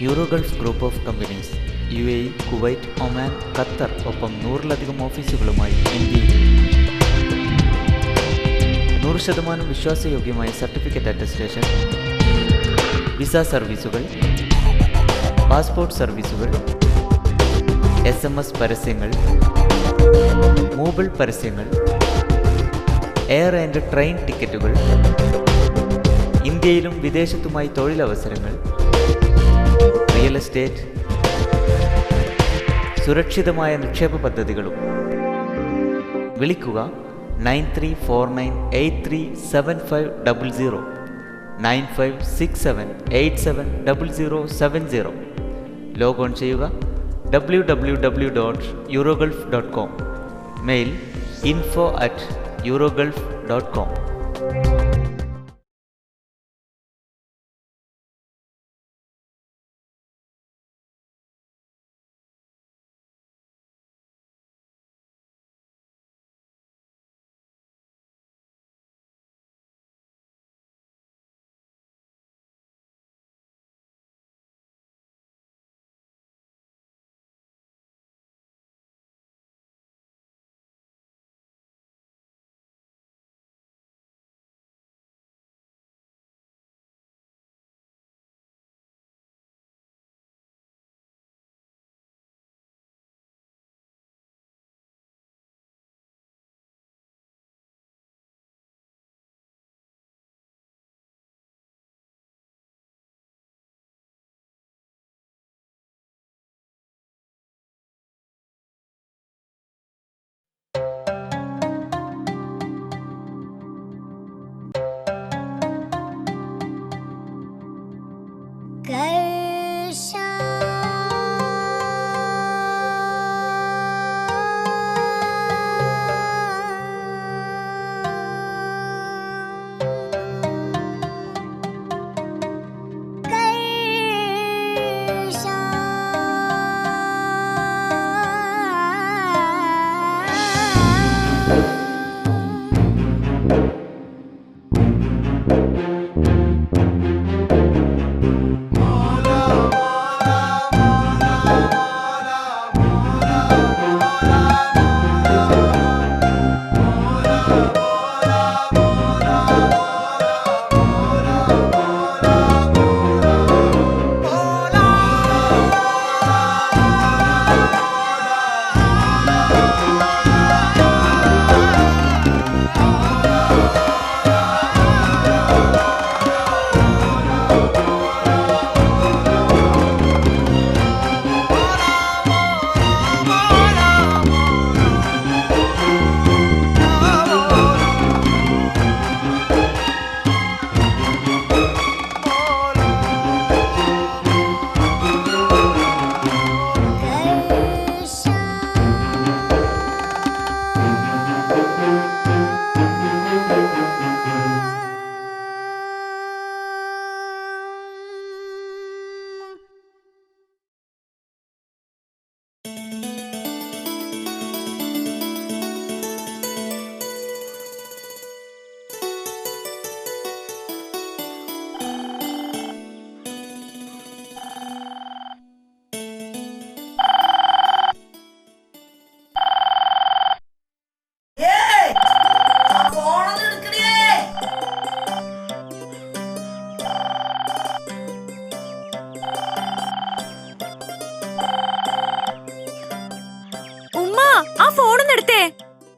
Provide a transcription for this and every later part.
Euro Gulf Group of Companies UAE, Kuwait, Oman, Qatar ഒപ്പം 100-ലധികം ഓഫീസുകളുമായി ഇന്ത്യയിൽ 100% വിശ്വാസയോഗ്യമായ സർട്ടിഫിക്കറ്റ് അറ്റസ്റ്റേഷൻ, വിസ സർവീസുകൾ, പാസ്പോർട്ട് സർവീസുകൾ, SMS പരസ്യങ്ങൾ, മൊബൈൽ പരസ്യങ്ങൾ, എയർ ആൻഡ് ട്രെയിൻ ടിക്കറ്റുകൾ, ഇന്ത്യയിലും വിദേശത്തുമായി തൊഴിലവസരങ്ങൾ, റിയൽ എസ്റ്റേറ്റ്, സുരക്ഷിതമായ നിക്ഷേപ പദ്ധതികളും. വിളിക്കുക 9349837500, 9567870070. ലോഗോൺ ചെയ്യുക www.eurogulf.com. Mail info@eurogulf.com.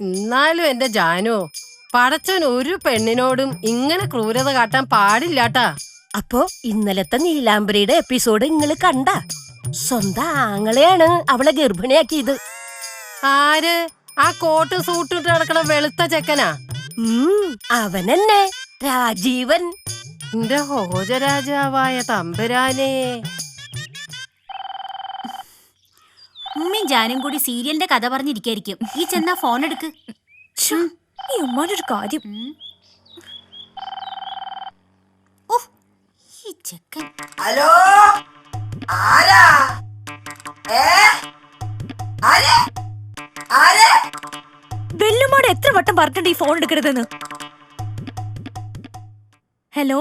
എന്നാലും എന്റെ ജാനു, പടച്ചൻ ഒരു പെണ്ണിനോടും ഇങ്ങനെ ക്രൂരത കാട്ടാൻ പാടില്ലാട്ടാ. അപ്പോ ഇന്നലത്തെ നീലാംബരിയുടെ എപ്പിസോഡ് നിങ്ങള് കണ്ട? സ്വന്തം ആങ്ങളെയാണ് അവളെ ഗർഭിണിയാക്കിയത്. ആര്? ആ കോട്ട് സൂട്ടിട്ട് നടക്കണ വെളുത്ത ചെക്കനാ? അവനെന്നെ, രാജീവൻ. എന്റെ ഹോജരാജാവായ തമ്പുരാനേ. ഉമ്മയും ജാനും കൂടി സീരിയലിന്റെ കഥ പറഞ്ഞിരിക്കായിരിക്കും. ഈ ചെന്നാ ഫോൺ എടുക്ക്. ഈ ഉമ്മാനൊരു കാര്യം. ഈ ചെക്കൻ. ഹലോ, ആരാ? ബെല്ലുമോട് എത്ര വട്ടം പറഞ്ഞിട്ടുണ്ട് ഈ ഫോൺ എടുക്കരുതെന്ന്. ഹലോ,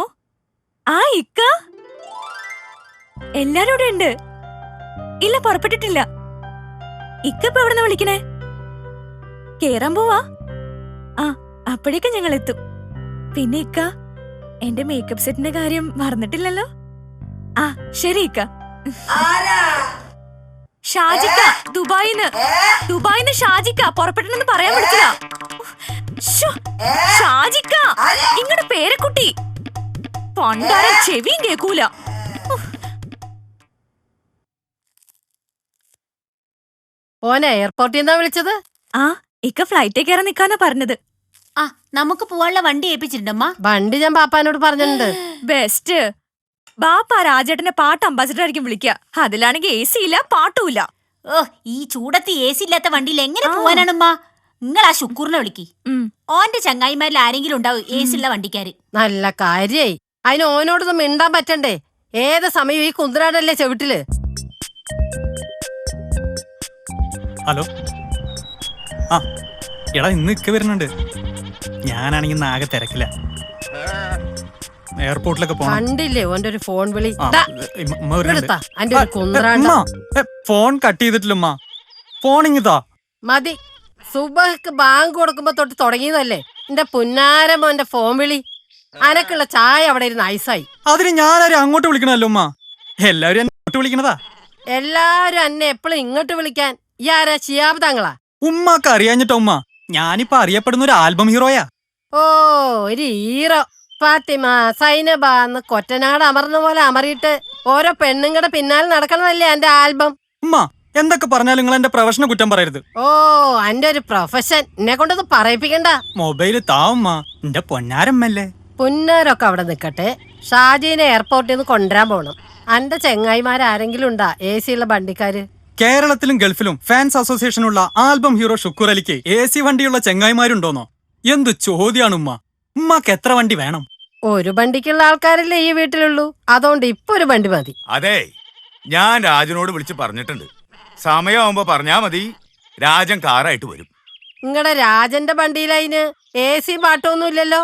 ആ ഇക്ക എല്ലാരും ഇവിടെ ഉണ്ട്. ഇല്ല, പുറപ്പെട്ടിട്ടില്ല. ഇക്ക ഇപ്പൊ എവിടെന്നാ വിളിക്കണേ? കേറാൻ പോവാ? ആ, അപ്പോഴേക്കും ഞങ്ങൾ എത്തും. പിന്നെ ഇക്ക, എന്റെ മേക്കപ്പ് സെറ്റിന്റെ കാര്യം മറന്നിട്ടില്ലല്ലോ? ആ ശരി ഇക്ക. ആരാ? ഷാജിക്ക, ദുബായിന്ന് ഷാജിക്ക പുറപ്പെട്ടെന്ന് പറയാൻ വിളിച്ചതാ. ശ്ശോ, ഷാജിക്ക, ഇങ്ങടെ പേരക്കുട്ടി പണ്ടാരം ചെവിയും കേക്കൂല. ഓനെ എയർപോർട്ടിൽ നിന്നാ വിളിച്ചത്? ആ, ഇക്ക ഫ്ലൈറ്റേ കയറാൻ നിക്കാന്നാ പറഞ്ഞത്. ആ നമുക്ക് പോവാനുള്ള വണ്ടി ഏൽപ്പിച്ചിട്ടുണ്ടമ്മ. വണ്ടി ഞാൻ പാപ്പാനോട് പറഞ്ഞിട്ടുണ്ട്. ബെസ്റ്റ്. ബാപ്പ രാജേട്ടന്റെ പാട്ട് അംബാസിഡർ ആയിരിക്കും വിളിക്കുക. അതിലാണെങ്കിൽ AC ഇല്ല, പാട്ടുമില്ല. ഓ, ഈ ചൂടത്ത് AC ഇല്ലാത്ത വണ്ടിയിൽ എങ്ങനെ പോവാനാണമ്മ? നിങ്ങൾ ആ ശുക്കൂറിനെ വിളിക്ക്. ഓന്റെ ചങ്ങായിമാരിൽ ആരെങ്കിലും ഉണ്ടാവും AC ഉള്ള വണ്ടിക്കാര്. നല്ല കാര്യായി. അതിന് ഓനോടൊന്നും മിണ്ടാൻ പറ്റണ്ടേ? ഏത് സമയം ഈ കുന്തനാടല്ലേ ചെവിട്ടില്. ഹലോ. ആ എടാ, ഇന്ന് ഇക്ക വരുന്നുണ്ട്. ഞാനാണെങ്കിൽ ആകെ തിരക്കില്ല. എയർപോർട്ടിലൊക്കെ പോണം. കണ്ടില്ലേ ഓന്റെ ഒരു ഫോൺ വിളി. ഫോൺ കട്ട് ചെയ്തിട്ടില്ലമ്മ. ഫോൺ ഇങ്ങിതാ മതി. സുബഹക്ക് ബാങ്ക് കൊടുക്കുമ്പോ തൊട്ട് തുടങ്ങിയതല്ലേ എന്റെ പുന്നാര മോന്റെ ഫോൺ വിളി. അനക്കുള്ള ചായ അവിടെ ഇരുന്ന് ഐസായി. അതിന് ഞാനാരും അങ്ങോട്ട് വിളിക്കണല്ലോ ഉമ്മ. എല്ലാവരും എന്നെ അങ്ങോട്ട് വിളിക്കണതാ. എല്ലാരും എന്നെ എപ്പോഴും ഇങ്ങോട്ട് വിളിക്കാൻ ഈ ആരാ? ശിയാബ് താങ്കളാ? ഉമ്മക്ക് അറിയാഞ്ഞിട്ടോ ഉമ്മ. ഞാനിപ്പോ അറിയപ്പെടുന്ന ഒരു ആൽബം ഹീറോയാ. ഓ, ഒരു ഹീറോ. ഫാത്തിമ, സൈനബാന്ന് കൊറ്റനാട് അമർന്ന പോലെ അമറിയിട്ട് ഓരോ പെണ്ണുങ്ങളുടെ പിന്നാലെ നടക്കണതല്ലേ എന്റെ ആൽബം. ഉമ്മ എന്തൊക്കെ പറഞ്ഞാലും നിങ്ങൾ എന്റെ പ്രൊഫഷനെ കുറ്റം പറയരുത്. ഓ, എന്റെ ഒരു പ്രൊഫഷൻ എന്നെ കൊണ്ടൊന്നും പറയിപ്പിക്കണ്ട. മൊബൈല് താ ഉമ്മ, എന്റെ പൊന്നാരമ്മല്ലേ. പുന്നാരൊക്കെ അവിടെ നിക്കട്ടെ. ഷാജീനെ എയർപോർട്ടിൽ നിന്ന് കൊണ്ടുവരാൻ പോണം. എന്റെ ചെങ്ങായിമാരാരെങ്കിലും ഉണ്ടാ AC ഉള്ള വണ്ടിക്കാര്? കേരളത്തിലും ഗൾഫിലും ഫാൻസ് അസോസിയേഷനുള്ള ആൽബം ഹീറോ ഷുക്കൂർ അലിക്ക് AC വണ്ടിയുള്ള ചെങ്ങായിമാരുണ്ടോന്നോ? എന്ത് ചോദ്യാണ് ഉമ്മ. ഉമ്മക്ക് എത്ര വണ്ടി വേണം? ഒരു വണ്ടിക്കുള്ള ആൾക്കാരല്ലേ ഈ വീട്ടിലുള്ളൂ. അതുകൊണ്ട് ഇപ്പൊ ഒരു വണ്ടി മതി. അതെ, ഞാൻ രാജനോട് വിളിച്ച് പറഞ്ഞിട്ടുണ്ട്. സമയമാകുമ്പോ പറഞ്ഞാ മതി, രാജൻ കാറായിട്ട് വരും. നിങ്ങളുടെ രാജന്റെ വണ്ടിയിലതിന് AC പാട്ടൊന്നും ഇല്ലല്ലോ.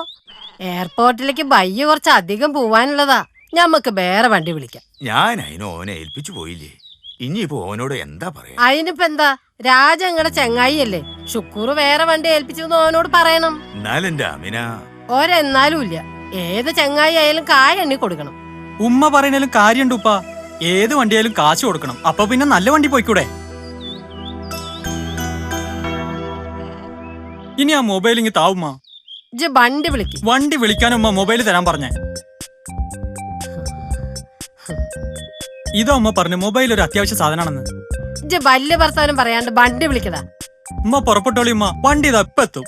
എയർപോർട്ടിലേക്ക് ബയ്യ കുറച്ച് അധികം പോവാനുള്ളതാ. ഞമ്മക്ക് വേറെ വണ്ടി വിളിക്കാം. ഞാൻ അതിന് ഓനെ ഏൽപ്പിച്ചു പോയില്ലേ, ഇനിയിപ്പോ ഓനോട് എന്താ പറയാ? അതിനിപ്പോ എന്താ, രാജ നിങ്ങളുടെ ചെങ്ങായി അല്ലേ. ഷുക്കൂർ വേറെ വണ്ടി ഏൽപ്പിച്ചു ഓനോട് പറയണം. എന്നാലെന്റെ അമിന ഓരെന്നാലും ഇല്ല. ഏത് ചെങ്ങായി ആയാലും കായ എണ്ണി കൊടുക്കണം. ഉമ്മ പറയണേലും കാര്യണ്ട് ഉപ്പ. ഏത് വണ്ടിയായാലും കാശ് കൊടുക്കണം. അപ്പൊ പിന്നെ നല്ല വണ്ടി പോയിക്കൂടെ? ഇനി ആ മൊബൈൽ ഇങ്ങ് താവുമ്മ. ഇജ്ജ് വണ്ടി വിളിക്കും. വണ്ടി വിളിക്കാനുമ്മ മൊബൈൽ തരാൻ പറഞ്ഞേ. ഇതാ ഉമ്മ പറഞ്ഞു മൊബൈൽ ഒരു അത്യാവശ്യ സാധനമാണെന്ന്. ഇജ്ജ് വലിയ ഭർത്താനം പറയാണ്ട് വണ്ടി വിളിക്കടാ. ഉമ്മ പുറപ്പെട്ടോളി ഉമ്മ, വണ്ടി ഇതാ ഇപ്പൊ എത്തും.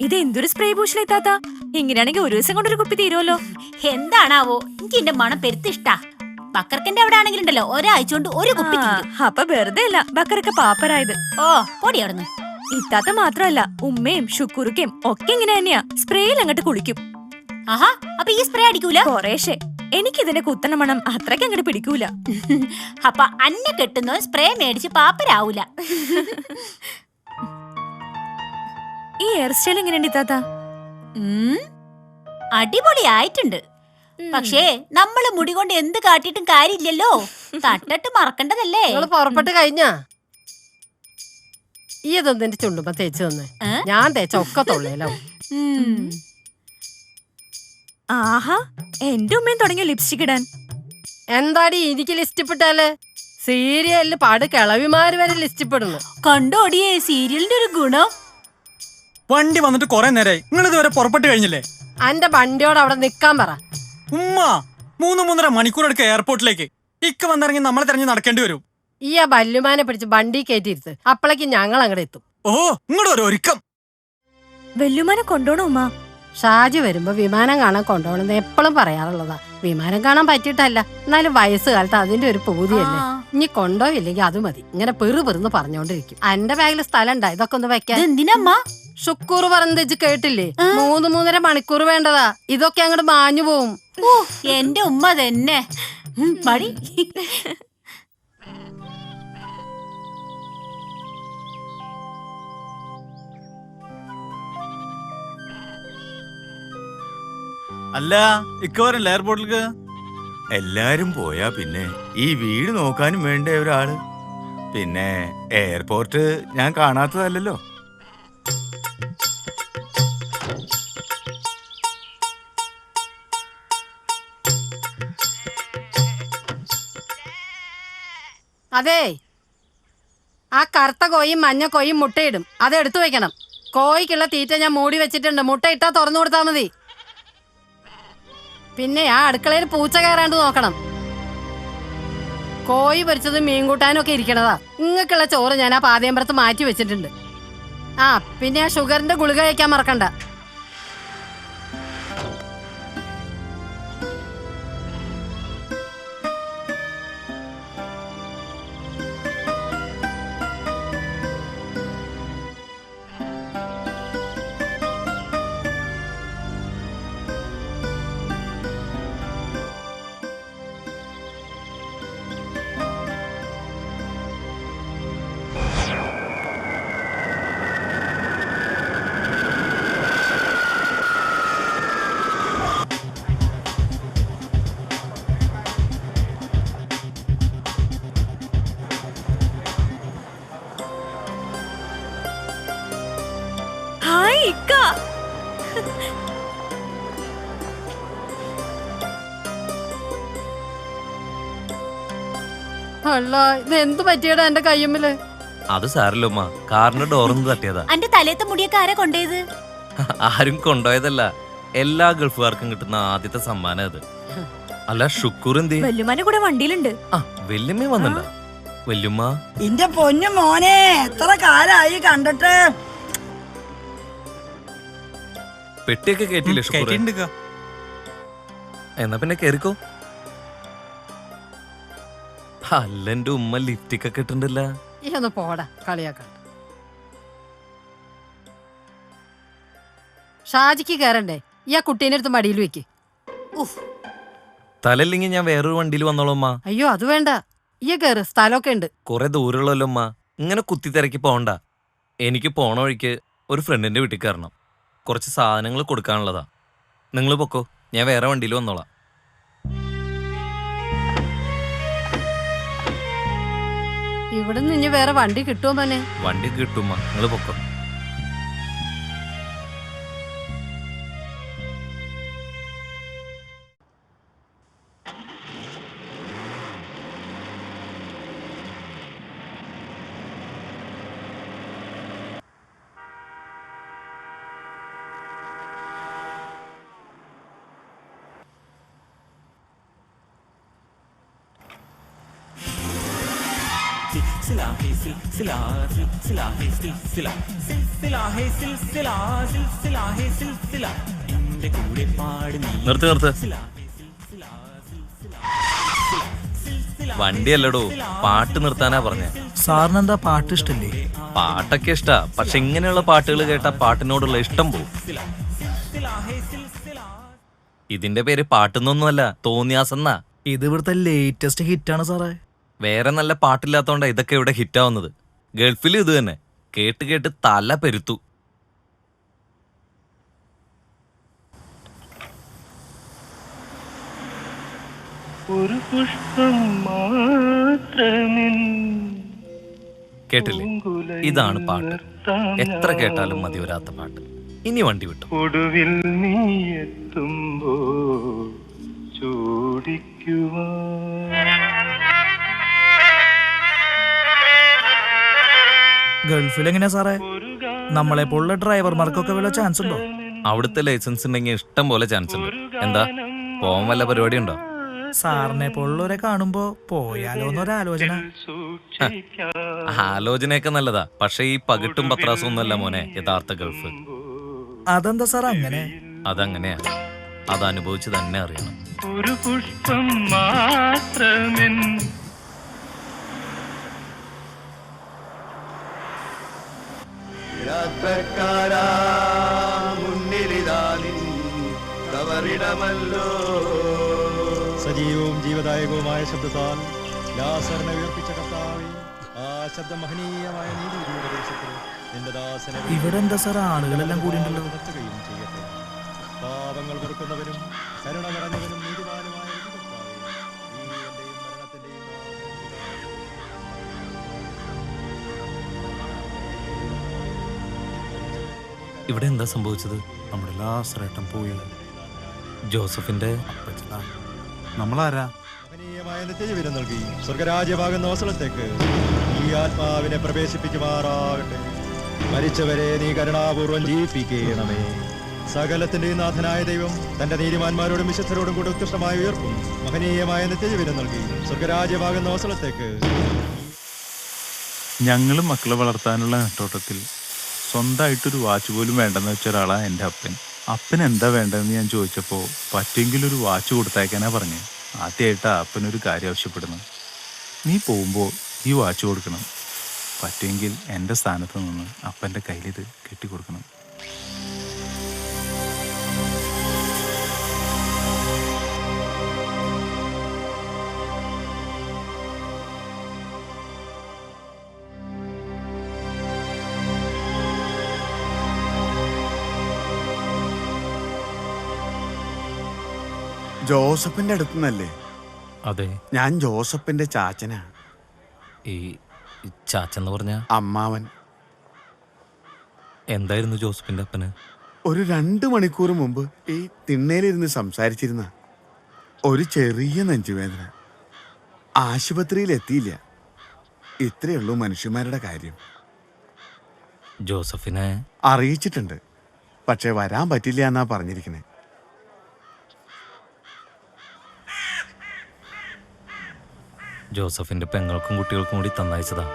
ഇത് എന്തൊരു സ്പ്രേ ഭൂഷണേ താത്ത. ഇങ്ങനെയാണെങ്കിൽ ഒരു ദിവസം കൊണ്ടൊരു കുപ്പി തീരുമല്ലോ. എന്താണാവോ, എനിക്ക് എന്റെ മണം പെരുത്തിഷ്ടാ. ബക്കർക്കന്റെ അവിടെ ആണെങ്കിലുണ്ടല്ലോ ഒരാഴ്ച കൊണ്ട് ഒരു കുപ്പി തീരും. അപ്പൊ വെറുതെ അല്ല ബക്കറൊക്കെ പാപ്പരായത്. ഓ, പൊടി അവിടുന്ന്. ഇത്താത്ത മാത്രല്ല, ഉമ്മയും ഷുക്കൂറുക്കയും ഒക്കെ ഇങ്ങനെ തന്നെയാ. സ്പ്രേയിൽ അങ്ങോട്ട് കുളിക്കും. ആഹാ, അപ്പൊ ഈ സ്പ്രേ അടിക്കൂല? കൊറേശ്ശെ. എനിക്കിതിന്റെ കുത്തണ മണം അത്രയ്ക്ക് അങ്ങോട്ട് പിടിക്കൂല. അപ്പൊ അന്നെ കെട്ടുന്ന സ്പ്രേ മേടിച്ച് പാപ്പരാവൂല. ഈ ഹെയർ സ്റ്റൈൽ എങ്ങനെയുണ്ട് ഇത്താത്ത? അടിപൊളിയായിട്ടുണ്ട്. പക്ഷേ നമ്മള് മുടി കൊണ്ട് എന്ത് കാട്ടിയിട്ടും കാര്യമില്ലല്ലോ. തട്ടിട്ട് മറക്കണ്ടതല്ലേ. നിങ്ങള് പുറപ്പെട്ട് കഴിഞ്ഞാ? ഈ ഇതൊന്നും എന്റെ ചുണ്ടുമ്പോ തേച്ച് തന്നെ. ഞാൻ തേച്ച ഒക്കെ തൊള്ളേലോ. ആഹാ, എന്റെ ഉമ്മയും തുടങ്ങിയ ലിപ്സ്റ്റിക് ഇടാൻ. എന്താടി എനിക്ക് ലിസ്റ്റ് ഇപ്പിട്ടാല്? സീരിയലില് പാട് കിളവിമാര് വരെ ലിസ്റ്റ് ഇപ്പിടുന്നു. കണ്ടോടിയേ സീരിയലിന്റെ ഒരു ഗുണം. വണ്ടി വന്നിട്ട് കുറെ നേരമായി, നിങ്ങൾ ഇതുവരെ പുറപ്പെട്ട് കഴിഞ്ഞില്ലേ? എന്റെ വണ്ടിയോട് അവിടെ നിക്കാൻ പറ. ഉമ്മ 3-3.5 മണിക്കൂർ എടുക്കുക എയർപോർട്ടിലേക്ക്. ഇക്ക വന്നിറങ്ങി നമ്മളെ തെരഞ്ഞു നടക്കേണ്ടി വരും. ഈ ആ ബല്ലുമാനെ പിടിച്ച് വണ്ടി കയറ്റിയിരുത്ത്. അപ്പോഴേക്ക് ഞങ്ങൾ അങ്ങോട്ട് എത്തും. ഓ, ഇങ്ങോട്ട് ഒരു ഒരുക്കം. വെല്ലുമാനെ കൊണ്ടോണോ ഉമ്മ? ഷാജി വരുമ്പോ വിമാനം കാണാൻ കൊണ്ടുപോകണമെന്ന് എപ്പോഴും പറയാറുള്ളതാ. വിമാനം കാണാൻ പറ്റിയിട്ടല്ല, എന്നാലും വയസ്സുകാലത്ത് അതിന്റെ ഒരു പൂതിയല്ലേ. ഇനി കൊണ്ടുപോയില്ലെങ്കിൽ അത് മതി. ഇങ്ങനെ പെറുന്ന് പറഞ്ഞോണ്ടിരിക്കും. എന്റെ ബാഗിൽ സ്ഥലം ഉണ്ടാ ഇതൊക്കെ ഒന്ന് വെക്കാൻ. എന്തിനമ്മ ഷുക്കൂർ പറഞ്ഞത് കേട്ടില്ലേ? 3-3.5 മണിക്കൂർ വേണ്ടതാ. ഇതൊക്കെ അങ്ങോട്ട് മാഞ്ഞു പോവും. എന്റെ ഉമ്മ തന്നെ മടി. അല്ല ഇക്കവരല്ല എയർപോർട്ടിലേക്ക്. എല്ലാരും പോയാ പിന്നെ ഈ വീട് നോക്കാനും വേണ്ടേ ഒരാള്. പിന്നെ എയർപോർട്ട് ഞാൻ കാണാത്തതല്ലോ. അതെ, ആ കറുത്ത കോയും മഞ്ഞ കോയും മുട്ടയിടും. അത് എടുത്തു വെക്കണം. കോഴിക്കുള്ള തീറ്റ ഞാൻ മൂടി വെച്ചിട്ടുണ്ട്. മുട്ട ഇട്ടാ തുറന്നു കൊടുത്താൽ മതി. പിന്നെ ആ അടുക്കളയിൽ പൂച്ച കയറാണ്ട് നോക്കണം. കോഴി പൊരിച്ചതും മീൻ കൂട്ടാനും ഒക്കെ ഇരിക്കണതാ. ഇങ്ങക്കുള്ള ചോറ് ഞാൻ ആ പാതയമ്പലത്ത് മാറ്റി വെച്ചിട്ടുണ്ട്. ആ പിന്നെ ആ ഷുഗറിന്റെ ഗുളിക കഴിക്കാൻ മറക്കണ്ട. ഹായ് ഇക്ക. അല്ല, ഇത് എന്ത് പറ്റിയടാ എന്റെ കയ്യുമ്മില്? അത് സാരല്ലോ ഉമ്മ, കാറിന്റെ ഡോറിന്ന് തട്ടിയതാ. അന്റെ തലേത്തെ മുടിയൊക്കെ ആരാ കൊണ്ടേത്? ആരും കൊണ്ടുപോയതല്ല, എല്ലാ ഗൾഫുകാർക്കും കിട്ടുന്ന ആദ്യത്തെ സമ്മാനം അത്. അല്ല ഷുക്കൂർ എന്തി? വല്യുമാന്റെ കൂടെ വണ്ടിയിലുണ്ട്. ആ വല്യമ്മ വന്നിണ്ട? വല്യമ്മ എന്റെ പൊന്നു മോനെ, എത്ര കാലായി കണ്ടിട്ട്. പെട്ടിയൊക്കെ കേട്ടില്ലേ ഷുക്കൂർ? കേട്ടിട്ടുണ്ട്. എന്നാ പിന്നെ കേറിക്കോ. അല്ല എന്റെ ഉമ്മ ലിഫ്റ്റിക്കൊക്കെ ഇട്ടുണ്ടല്ല. ഈ ഒന്ന് പോടാ, കളിയാക്കണ്ട. ഷാജിക്ക് കയറണ്ടേ? ഈ ആ കുട്ടീനെ അടുത്ത് മടിയിൽ വെക്ക്. സ്ഥലമില്ലെങ്കിൽ ഞാൻ വേറൊരു വണ്ടിയിൽ വന്നോളൂ ഉമ്മ. അയ്യോ അത് വേണ്ട, ഈ കയറ്, സ്ഥലമൊക്കെ ഉണ്ട്. കുറെ ദൂരമുള്ളല്ലോ ഉമ്മ, ഇങ്ങനെ കുത്തി തിരക്കി പോകണ്ട. എനിക്ക് പോണ വഴിക്ക് ഒരു ഫ്രണ്ടിന്റെ വീട്ടിൽ കയറണം. കുറച്ച് സാധനങ്ങൾ കൊടുക്കാനുള്ളതാ. നിങ്ങൾ പൊക്കോ, ഞാൻ വേറെ വണ്ടിയിൽ വന്നോളാം. ഇവിടെ നിന്ന് ഇനി വേറെ വണ്ടി കിട്ടുമോ മോനെ? വണ്ടി കിട്ടുമ്മ, നിങ്ങൾ പൊക്കോ. നിർത്ത് നിർത്ത്. വണ്ടിയല്ലടോ, പാട്ട് നിർത്താനാ പറഞ്ഞേ. സാറിനെന്താ പാട്ട് ഇഷ്ടല്ലേ? പാട്ടൊക്കെ ഇഷ്ടാ, പക്ഷെ ഇങ്ങനെയുള്ള പാട്ടുകൾ കേട്ടാ പാട്ടിനോടുള്ള ഇഷ്ടം പോവും. ഇതിന്റെ പേര് പാട്ടെന്നൊന്നുമല്ല, തോന്നിയാസെന്നാ. ഇത് ഇവിടുത്തെ ലേറ്റസ്റ്റ് ഹിറ്റാണ് സാറേ. വേറെ നല്ല പാട്ടില്ലാത്തോണ്ടാ ഇതൊക്കെ ഇവിടെ ഹിറ്റാവുന്നത്. ഗൾഫിൽ ഇത് തന്നെ കേട്ട് കേട്ട് തല പെരുത്തു. ഒരു പുഷ്പം മാത്രമിൻ കേട്ടില്ലേ? ഇതാണ് പാട്ട്. എത്ര കേട്ടാലും മതി വരാത്ത പാട്ട്. ഇനി വണ്ടി വിട്ടു. ഒടുവിൽ നീ എത്തുമ്പോ ചോദിക്കുവാ. ഗൾഫിൽ എങ്ങനെയാ സാറേ? നമ്മളെ പോലുള്ള ഡ്രൈവർമാർക്കൊക്കെ വല്ല ചാൻസ് ഉണ്ടോ? അവിടുത്തെ ലൈസൻസ് ഉണ്ടെങ്കിൽ ഇഷ്ടം പോലെ ചാൻസ് ഉണ്ട്. എന്താ പോവാൻ വല്ല പരിപാടി ഉണ്ടോ? സാറിനെ പോലുള്ളവരെ കാണുമ്പോ പോയാലോന്നൊരാലോചന. ആലോചനയൊക്കെ നല്ലതാ, പക്ഷെ ഈ പകിട്ടും പത്രാസും ഒന്നുമല്ല മോനെ യഥാർത്ഥ ഗൾഫ്. അതെന്താ സാർ അങ്ങനെ? അതങ്ങനെയാ, അത് അനുഭവിച്ച് തന്നെ അറിയണം. ഒരു പുഷ്പം മാത്രമെൻ സജീവവും ജീവദായകവുമായ ശബ്ദത്താൽ ലാസറിനെ ഉയർപ്പിച്ച കർത്താവേ, ആ ശബ്ദം മഹനീയമായ നീതിയുടെ ദേശത്തിൽ നിന്റെ ദാസനെ ഇവിടെ എന്താ സാർ ആളുകളെല്ലാം കൂടിയുണ്ടല്ലോ? ഉണർത്തുകയും ചെയ്യട്ടെ. പാപങ്ങൾ വെറുക്കുന്നവനും കരുണ നിറഞ്ഞവനും നീതിമാനുമായ ഒരു കർത്താവേ, ജീവന്റെയും മരണത്തിന്റെയും ഇവിടെ എന്താ സംഭവിച്ചത്? നമ്മുടെ ലാസറേട്ടൻ പോയി. ജോസഫിന്റെ നമ്മളാരാ? മഹനീയമായ നിത്യജീവനം നൽകി സ്വർഗരാജ്യമാകുന്ന അവസരത്തേക്ക് ഈ ആത്മാവിനെ പ്രവേശിപ്പിക്കുമാറാകട്ടെ. മരിച്ചവരെ നീ കരുണാപൂർവം ജീവിപ്പിക്കണമേ. സകലത്തിന്റെയും നാഥനായ ദൈവം തന്റെ നീതിമാന്മാരോടും വിശുദ്ധരോടും കൂടെ ഉത്കൃഷ്ടമായ ഉയർപ്പും മഹനീയമായ നിത്യജീവനം നൽകി സ്വർഗരാജ്യമാകുന്ന അവസരത്തേക്ക് ഞങ്ങളും മക്കളെ വളർത്താനുള്ള നെട്ടോട്ടത്തിൽ സ്വന്തമായിട്ടൊരു വാച്ച് പോലും വേണ്ടെന്ന് വെച്ച ഒരാളാണ് എൻ്റെ അപ്പൻ. അപ്പൻ എന്താ വേണ്ടതെന്ന് ഞാൻ ചോദിച്ചപ്പോൾ പറ്റുമെങ്കിൽ ഒരു വാച്ച് കൊടുത്തയക്കാനാ പറഞ്ഞു. ആദ്യമായിട്ടാണ് അപ്പനൊരു കാര്യം ആവശ്യപ്പെടുന്നു. നീ പോകുമ്പോൾ ഈ വാച്ച് കൊടുക്കണം. പറ്റുമെങ്കിൽ എൻ്റെ സ്ഥാനത്ത് നിന്ന് അപ്പൻ്റെ കയ്യിലിത് കെട്ടിക്കൊടുക്കണം. ജോസഫിന്റെ അടുത്തുനിന്നല്ലേ? അതെ, ഞാൻ ജോസഫിന്റെ ചാച്ചനാ. ഈ ചാച്ചെന്ന് പറഞ്ഞ അമ്മാവൻ. എന്തായിരുന്നു ജോസഫിന്റെ അപ്പന്? ഒരു 2 മണിക്കൂർ മുമ്പ് ഈ തിണ്ണയിലിരുന്ന് സംസാരിച്ചിരുന്ന ഒരു ചെറിയ നെഞ്ചുവേദന. ആശുപത്രിയിൽ എത്തിയില്ല. ഇത്രയേ ഉള്ളൂ മനുഷ്യന്മാരുടെ കാര്യം. ജോസഫിനെ അറിയിച്ചിട്ടുണ്ട്, പക്ഷെ വരാൻ പറ്റില്ല എന്നാ പറഞ്ഞിരിക്കണേ. ജോസഫിന്റെ പെങ്ങൾക്കും കുട്ടികൾക്കും കൂടി തന്നയച്ചതാ.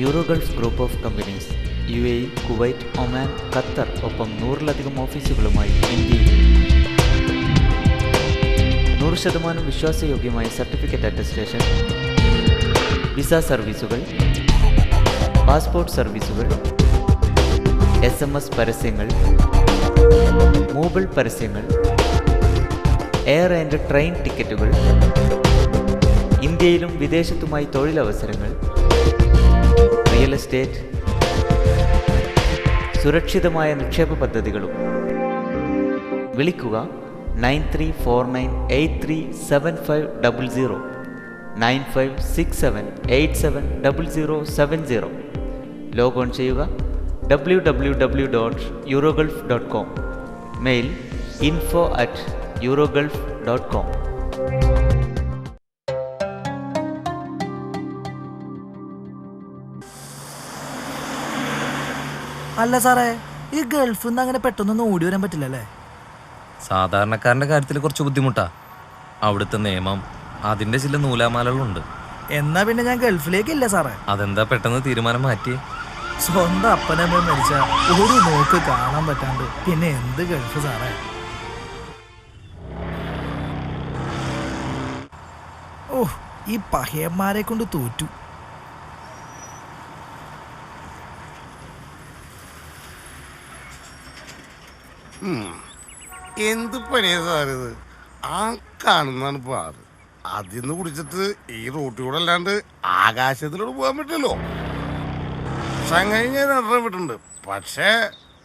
Euro Gulf Group of Companies UAE, Kuwait, Oman, Qatar ഒപ്പം 100-ലധികം ഓഫീസുകളുമായി ഇന്ത്യയിൽ 100% വിശ്വാസയോഗ്യമായ സർട്ടിഫിക്കറ്റ് അറ്റസ്റ്റേഷൻ, വിസ സർവീസുകൾ, പാസ്പോർട്ട് സർവീസുകൾ, SMS പരസ്യങ്ങൾ, മൊബൈൽ പരസ്യങ്ങൾ, എയർ ആൻഡ് ട്രെയിൻ ടിക്കറ്റുകൾ, ഇന്ത്യയിലും വിദേശത്തുമായി തൊഴിലവസരങ്ങൾ, റിയൽ എസ്റ്റേറ്റ്, സുരക്ഷിതമായ നിക്ഷേപ പദ്ധതികളും. വിളിക്കുക 9349837500, 9567870070. ലോഗോൺ ചെയ്യുക www.eurogulf.com. Mail info@eurogulf.com. അല്ല സാറേ, ഈ ഗൾഫിൽ നിന്ന് അങ്ങനെ പെട്ടെന്നൊന്നും ഓടി വരാൻ പറ്റില്ലല്ലേ? സാധാരണക്കാരന്റെ കാര്യത്തിൽ കുറച്ച് ബുദ്ധിമുട്ടാ. അവിടുത്തെ നിയമം, അതിന്റെ ചില നൂലാമാലകളുണ്ട്. എന്നാ പിന്നെ ഞാൻ ഗൾഫിലേക്കില്ല സാറേ. അതെന്താ പെട്ടെന്ന് തീരുമാനം മാറ്റി? സ്വന്തം അപ്പനമ്മ മരിച്ച ഒരു നോക്ക് കാണാൻ പറ്റാണ്ട് പിന്നെ എന്ത് ഗൾഫ് സാറേ? ഓ, ഈ പഹയന്മാരെ കൊണ്ട് തോറ്റു. എന്ത് പണിയാ സാറിത്? ആ കാണുന്നതാണ് പാറ്. അതിന്ന് കുടിച്ചിട്ട് ഈ റോട്ടിലൂടെ അല്ലാണ്ട് ആകാശത്തിലൂടെ പോകാൻ പറ്റില്ലല്ലോ. സംഗതി ഞാൻ വിട്ടുണ്ട്. പക്ഷേ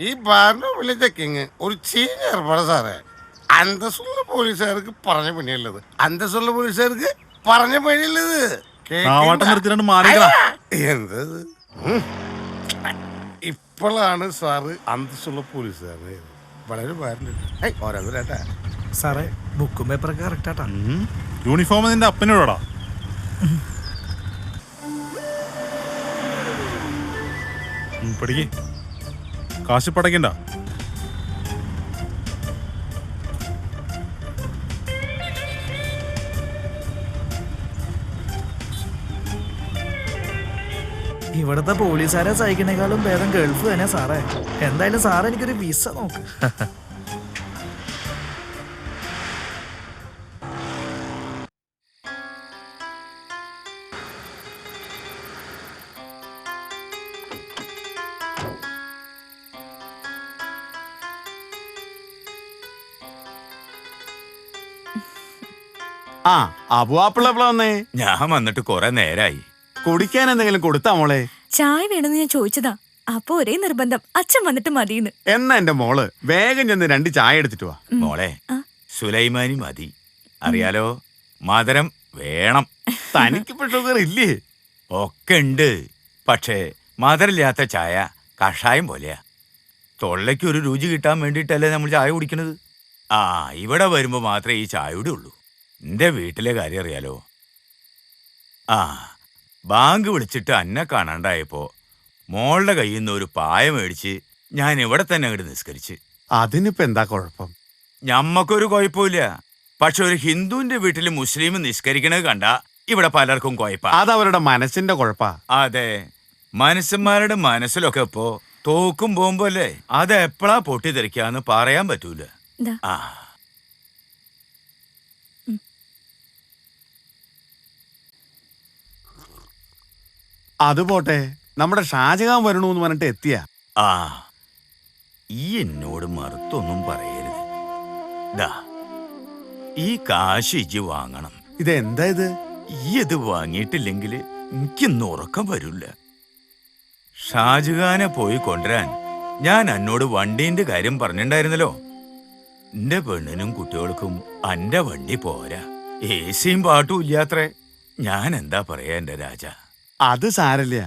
ഈ ബാറിന്റെ വലിയ ചെക്കിങ് ഒരു ചീഞ്ഞ ഏർപ്പാടാ സാറേ. അന്തസ്സുള്ള പോലീസുകാർക്ക് പറഞ്ഞ പണിയല്ലത്. അന്തസ്സുള്ള പോലീസുകാർക്ക് പറഞ്ഞ പണിയല്ലത്. എന്തത്? ഇപ്പോഴാണ് സാറ് അന്തസ്സുള്ള പോലീസുകാരനെ. വളരെ ഓരോന്നേട്ടാ സാറേ. ബുക്കും പേപ്പറൊക്കെ കറക്റ്റാട്ടാ. യൂണിഫോം നിന്റെ അപ്പനോടാ? പഠിക്കേ കാശ് പടക്കണ്ട. ഇവിടുത്തെ പോലീസുകാരെ സഹിക്കണേക്കാളും ഭേദം ഗൾഫ് തന്നെ സാറേ. എന്തായാലും സാറേ എനിക്കൊരു വിസ നോക്ക്. ആ അബുവാപ്പിള്ള വന്നേ. ഞാൻ വന്നിട്ട് കുറെ നേരായി. കുടിക്കാൻ എന്തെങ്കിലും കൊടുത്താ മോളെ? ചായ വേണമെന്ന് ഞാൻ ചോദിച്ചതാ. അപ്പൊ ഒരേ നിർബന്ധം, അച്ഛൻ വന്നിട്ട് മതിയെന്ന്. എന്നാ എന്റെ മോള് വേഗം ചെന്ന് 2 ചായ എടുത്തിട്ട് വാ. മോളെ സുലൈമാനി മതി. അറിയാലോ, മധുരം വേണം. തനിക്കിപ്പോ ഷുഗർ ഇല്ലേ? ഒക്കെ ഉണ്ട്. പക്ഷേ മധുരമില്ലാത്ത ചായ കഷായം പോലെയാ. തൊള്ളയ്ക്ക് ഒരു രുചി കിട്ടാൻ വേണ്ടിയിട്ടല്ലേ നമ്മൾ ചായ കുടിക്കണത്. ആ, ഇവിടെ വരുമ്പോ മാത്രമേ ഈ ചായയുടെ ഉള്ളൂ. എന്റെ വീട്ടിലെ കാര്യം അറിയാലോ. ആ, ബാങ്ക് വിളിച്ചിട്ട് അന്നെ കാണാണ്ടായപ്പോ മോളുടെ കയ്യിൽ നിന്ന് ഒരു പായ മേടിച്ച് ഞാൻ ഇവിടെ തന്നെ അങ്ങോട്ട് നിസ്കരിച്ച്. അതിനിപ്പോ എന്താ കുഴപ്പം? ഞമ്മക്കൊരു കുഴപ്പമില്ല. പക്ഷെ ഒരു ഹിന്ദുവിന്റെ വീട്ടിൽ മുസ്ലിം നിസ്കരിക്കണത് കണ്ട ഇവിടെ പലർക്കും കുഴപ്പ. അതവരുടെ മനസ്സിന്റെ കുഴപ്പാ. അതെ, മനുഷ്യന്മാരുടെ മനസ്സിലൊക്കെ ഇപ്പോ തോക്കും ബോംബും അല്ലേ. അത് എപ്പോഴാ പൊട്ടിത്തെറിക്കാന്ന് പറയാൻ പറ്റൂല. ആ, അത് പോട്ടെ, നമ്മുടെ ഷാജഹാൻ വരണൂന്ന് പറഞ്ഞിട്ട് എത്തിയ. ആ, ഈ എന്നോട് മറുത്തൊന്നും പറയരുത്. ദാ, ഈ കാശ് ഇജ്ജ് വാങ്ങണം. ഇതെന്താ ഇത്? ഈ ഇത് വാങ്ങിയിട്ടില്ലെങ്കിൽ എനിക്കിന്ന് ഉറക്കം വരില്ല. ഷാജഹാനെ പോയി കൊണ്ടുവരാൻ ഞാൻ എന്നോട് വണ്ടീന്റെ കാര്യം പറഞ്ഞിട്ടുണ്ടായിരുന്നല്ലോ. എന്റെ പെണ്ണിനും കുട്ടികൾക്കും അന്റെ വണ്ടി പോരാ. ഏസിയും പാട്ടും ഇല്ലാത്രേ. ഞാൻ എന്താ പറയാ എന്റെ രാജ? അത് സാരല്ല.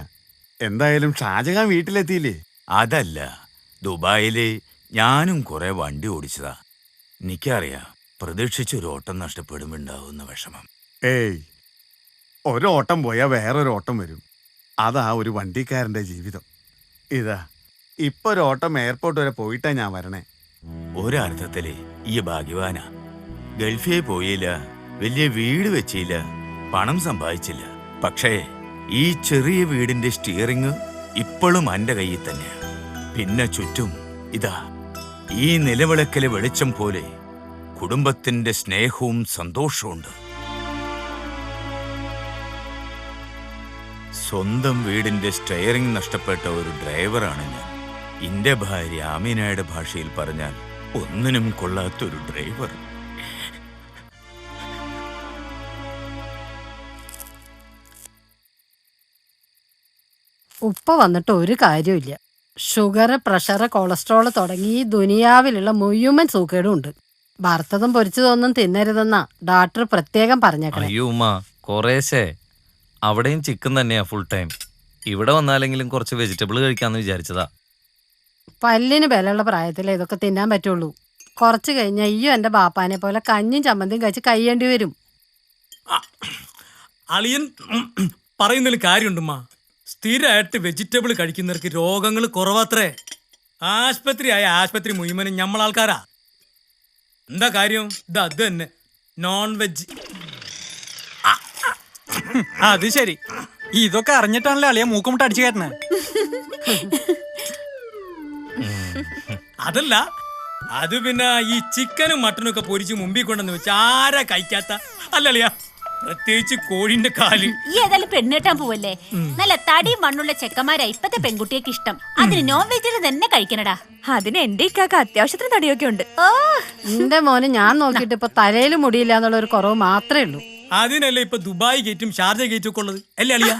എന്തായാലും ഷാജഹാൻ വീട്ടിലെത്തിയില്ലേ? അതല്ല, ദുബായില് ഞാനും കുറെ വണ്ടി ഓടിച്ചതാ. എനിക്കറിയാം പ്രതീക്ഷിച്ചൊരു ഓട്ടം നഷ്ടപ്പെടുമുണ്ടാവുന്ന വിഷമം. ഏയ്, ഒരോട്ടം പോയാ വേറൊരോട്ടം വരും. അതാ ഒരു വണ്ടിക്കാരന്റെ ജീവിതം. ഇതാ ഇപ്പൊ ഒരോട്ടം എയർപോർട്ട് വരെ പോയിട്ടാ ഞാൻ വരണേ. ഒരർത്ഥത്തില് ഈ ഭാഗ്യവാനാ. ഗൾഫിൽ പോയില്ല, വലിയ വീട് വെച്ചില്ല, പണം സമ്പാദിച്ചില്ല. പക്ഷേ ഈ ചെറിയ വീടിന്റെ സ്റ്റിയറിങ് ഇപ്പോഴും എന്റെ കയ്യിൽ തന്നെയാ. പിന്നെ ചുറ്റും ഇതാ ഈ നിലവിളക്കിലെ വെളിച്ചം പോലെ കുടുംബത്തിന്റെ സ്നേഹവും സന്തോഷവും. സ്വന്തം വീടിന്റെ സ്റ്റെയറിംഗ് നഷ്ടപ്പെട്ട ഒരു ഡ്രൈവറാണ് ഞാൻ. എന്റെ ഭാര്യ ആമീനയുടെ ഭാഷയിൽ പറഞ്ഞാൽ ഒന്നിനും കൊള്ളാത്തൊരു ഡ്രൈവർ. ഉപ്പ വന്നിട്ട് ഒരു കാര്യമില്ല. ഷുഗർ, പ്രഷർ, കൊളസ്ട്രോൾ തുടങ്ങി ഈ ദുനിയാവിലുള്ള മുഴുവൻ സൂക്കേടും ഉണ്ട്. വറുത്തതും പൊരിച്ചതൊന്നും തിന്നരുതെന്നാ ഡോക്ടർ പ്രത്യേകം പറഞ്ഞേക്കണേ. അയ്യോ ഉമ്മ, കുറേശ്ശേ. അവിടെയും ചിക്കൻ തന്നെയാ ഫുൾ ടൈം. ഇവിടെ വന്നാലെങ്കിലും കുറച്ച് വെജിറ്റബിൾ കഴിക്കാന്ന് വിചാരിച്ചതാ. പല്ലിന് ബലമുള്ള പ്രായത്തിലേ ഇതൊക്കെ തിന്നാൻ പറ്റുള്ളൂ. കുറച്ച് കഴിഞ്ഞാൽ അയ്യോ എന്റെ ബാപ്പാനെ പോലെ കഞ്ഞും ചമ്മന്തിയും കഴിച്ച് കഴിയേണ്ടി വരും. അളിയൻ പറയുന്നതിൽ കാര്യമുണ്ടുമ്മ. സ്ഥിരമായിട്ട് വെജിറ്റബിൾ കഴിക്കുന്നവർക്ക് രോഗങ്ങൾ കുറവാത്രേ. ആശുപത്രി മുഴുവനും ഞമ്മളാൾക്കാരാ. എന്താ കാര്യം? ഇത് അത് തന്നെ, നോൺ വെജ്. അത് ശരി. ഇതൊക്കെ അറിഞ്ഞിട്ടാണല്ലേ അളിയ മൂക്കുമുട്ട അടിച്ചു കയറ്റണേ. അതല്ല, അത് പിന്നെ ഈ ചിക്കനും മട്ടനും ഒക്കെ പൊരിച്ച് മുമ്പിൽ കൊണ്ടെന്ന് വെച്ച് ആരാ കഴിക്കാത്ത? അല്ലളിയാ, പ്രത്യേകിച്ച് കോഴിന്റെ കാല്. ഈ ഏതായാലും പെണ്ണെട്ടാൻ പോവല്ലേ? നല്ല തടിയും മണ്ണുള്ള ചെക്കന്മാരാ ഇപ്പത്തെ പെൺകുട്ടിയൊക്കെ ഇഷ്ടം. അതിന് നോൺ വെജിന് തന്നെ കഴിക്കണടാ. അതിന് എന്റെ ഇക്കാക്ക അത്യാവശ്യത്തിന് തടിയൊക്കെ ഉണ്ട്. എന്റെ മോന് ഞാൻ നോക്കിയിട്ട് ഇപ്പൊ തലയിൽ മുടിയില്ല എന്നുള്ള ഒരു കുറവ് മാത്രമേ ഉള്ളൂ. അതിനല്ലേ ഇപ്പൊ ദുബായ് ഗേറ്റും ഷാർജ ഗേറ്റും ഒക്കെ ഉള്ളത് അല്ലേ അളിയ?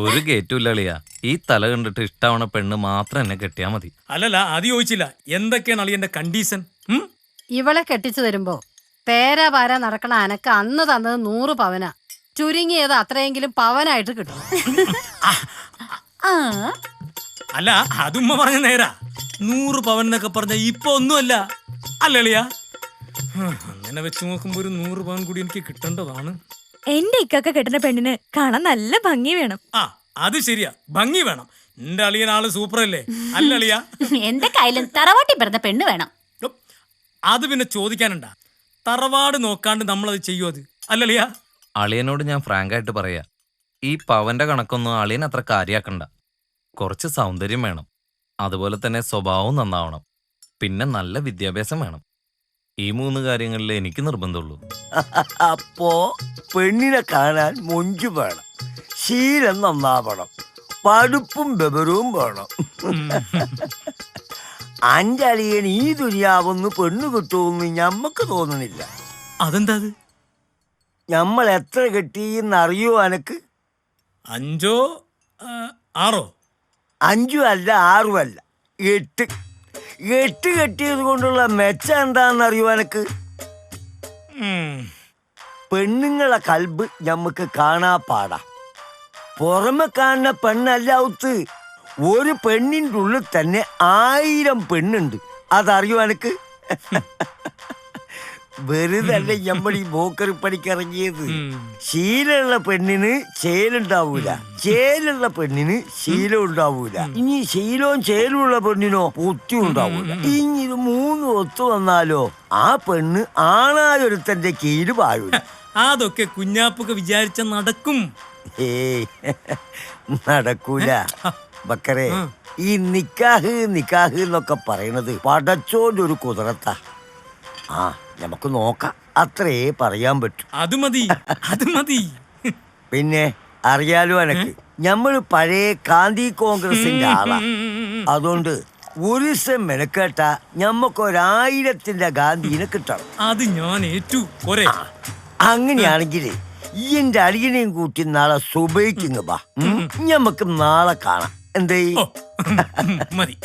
ഒരു ഗേറ്റും ഇല്ല അളിയ. ഈ തല കണ്ടിട്ട് ഇഷ്ടാവണ പെണ്ണ് മാത്രം എന്നെ കെട്ടിയാ മതി. അല്ലല്ല, അത് ചോദിച്ചില്ല. എന്തൊക്കെയാണ് അളിയന്റെ കണ്ടീഷൻ? ഇവളെ കെട്ടിച്ചു തരുമ്പോ പേരാ പാരാ നടക്കണ അനക്ക് അന്ന് തന്നത് 100 പവനാ. ചുരുങ്ങിയത് അത്രയെങ്കിലും പവനായിട്ട് കിട്ടും. അല്ല, അതുമ്മ പറഞ്ഞ നേരാ. 100 പവൻ എന്നൊക്കെ പറഞ്ഞ ഇപ്പൊ ഒന്നുമല്ല അല്ലളിയാ. അങ്ങനെ വെച്ച് നോക്കുമ്പോ ഒരു 100 പവൻ കൂടി എനിക്ക് കിട്ടേണ്ടതാണ്. എന്റെ ഇക്കാക്ക കെട്ടുന്ന പെണ്ണിന് കാണാൻ നല്ല ഭംഗി വേണം. ആ, അത് ശരിയാ, ഭംഗി വേണം. എന്റെ അളിയൻ ആള് സൂപ്പർ അല്ലേ? അല്ല അളിയ? എന്റെ കയ്യിലും തറവാട്ടി പിറന്ന പെണ്ണ് വേണം. അത് പിന്നെ ചോദിക്കാനുണ്ടാ? തറവാട് നോക്കാണ്ട് നമ്മളത് ചെയ്യും അത്, അല്ലളിയ? അളിയനോട് ഞാൻ ഫ്രാങ്കായിട്ട് പറയാ, ഈ പവന്റെ കണക്കൊന്നും അളിയൻ അത്ര കാര്യാക്കണ്ട. കുറച്ച് സൗന്ദര്യം വേണം, അതുപോലെ തന്നെ സ്വഭാവവും നന്നാവണം, പിന്നെ നല്ല വിദ്യാഭ്യാസം വേണം. ഈ 3 കാര്യങ്ങളിൽ എനിക്ക് നിർബന്ധമുള്ളൂ. അപ്പോ പെണ്ണിനെ കാണാൻ മൊഞ്ചു വേണം, ശീലം നന്നാവണം, പഠിപ്പും ബെബരവും വേണം. അന്റെ അളിയൻ ഈ ദുനിയാവൊന്ന് പെണ്ണു കിട്ടുമെന്ന് ഞമ്മക്ക് തോന്നണില്ല. അതെന്താ? നമ്മൾ എത്ര കെട്ടിയെന്നറിയോ അനക്ക്? 5 6 5 അല്ല 6 അല്ല 8. 8 കെട്ടിയത് കൊണ്ടുള്ള മെച്ചം എന്താണെന്നറിയോ അനക്ക്? പെണ്ണുങ്ങളെ കൽബ് ഞമ്മക്ക് കാണാ പാടാ. പുറമെ കാണുന്ന പെണ്ണല്ല ഔത്ത്. ഒരു പെണ്ണിൻ്റെ ഉള്ളിൽ തന്നെ 1000 പെണ്ണുണ്ട്. അതറിയോ അനക്ക്? വെറുതെ അല്ല നമ്മൾ ഈ ബോക്കറി പണിക്കിറങ്ങിയത്. ശീലമുള്ള പെണ്ണിന് ചേലുണ്ടാവൂല, ചേലുള്ള പെണ്ണിന് ശീലം ഉണ്ടാവൂല. ഇനി ശീലവും ചേലുള്ള പെണ്ണിനോ ബുദ്ധി ഉണ്ടാവൂല. ഇനി ഇത് 3 ഒത്തു വന്നാലോ ആ പെണ്ണ് ആണായൊരുത്തന്റെ കീഴിൽ പാഴൂല. അതൊക്കെ കുഞ്ഞാപ്പൊക്കെ വിചാരിച്ച നടക്കും. ഏയ് നടക്കൂല ബക്കറെ. ഈ നിക്കാഹ് എന്നൊക്കെ പറയണത് പടച്ചോന്റെ ഒരു കുതിരത്താ. ആ നമുക്ക് നോക്കാം, അത്രേ പറയാൻ പറ്റൂ. അത് മതി, അത് മതി. പിന്നെ അറിയാലോ എനക്ക്, ഞമ്മള് പഴയ ഗാന്ധി കോൺഗ്രസിന്റെ ആളാ. അതുകൊണ്ട് ഒരു ദിവസം മെനക്കേട്ട ഞമ്മക്കൊരു1000ന്റെ ഗാന്ധിനെ കിട്ടണം. അത് ഞാൻ ഏറ്റു. അങ്ങനെയാണെങ്കിൽ ഈ എന്റെ അളിയനെയും കൂട്ടി നാളെ സുബൈക്കിങ് ബാ. ഞമ്മക്ക് നാളെ കാണാം. എന്തേ? മതി.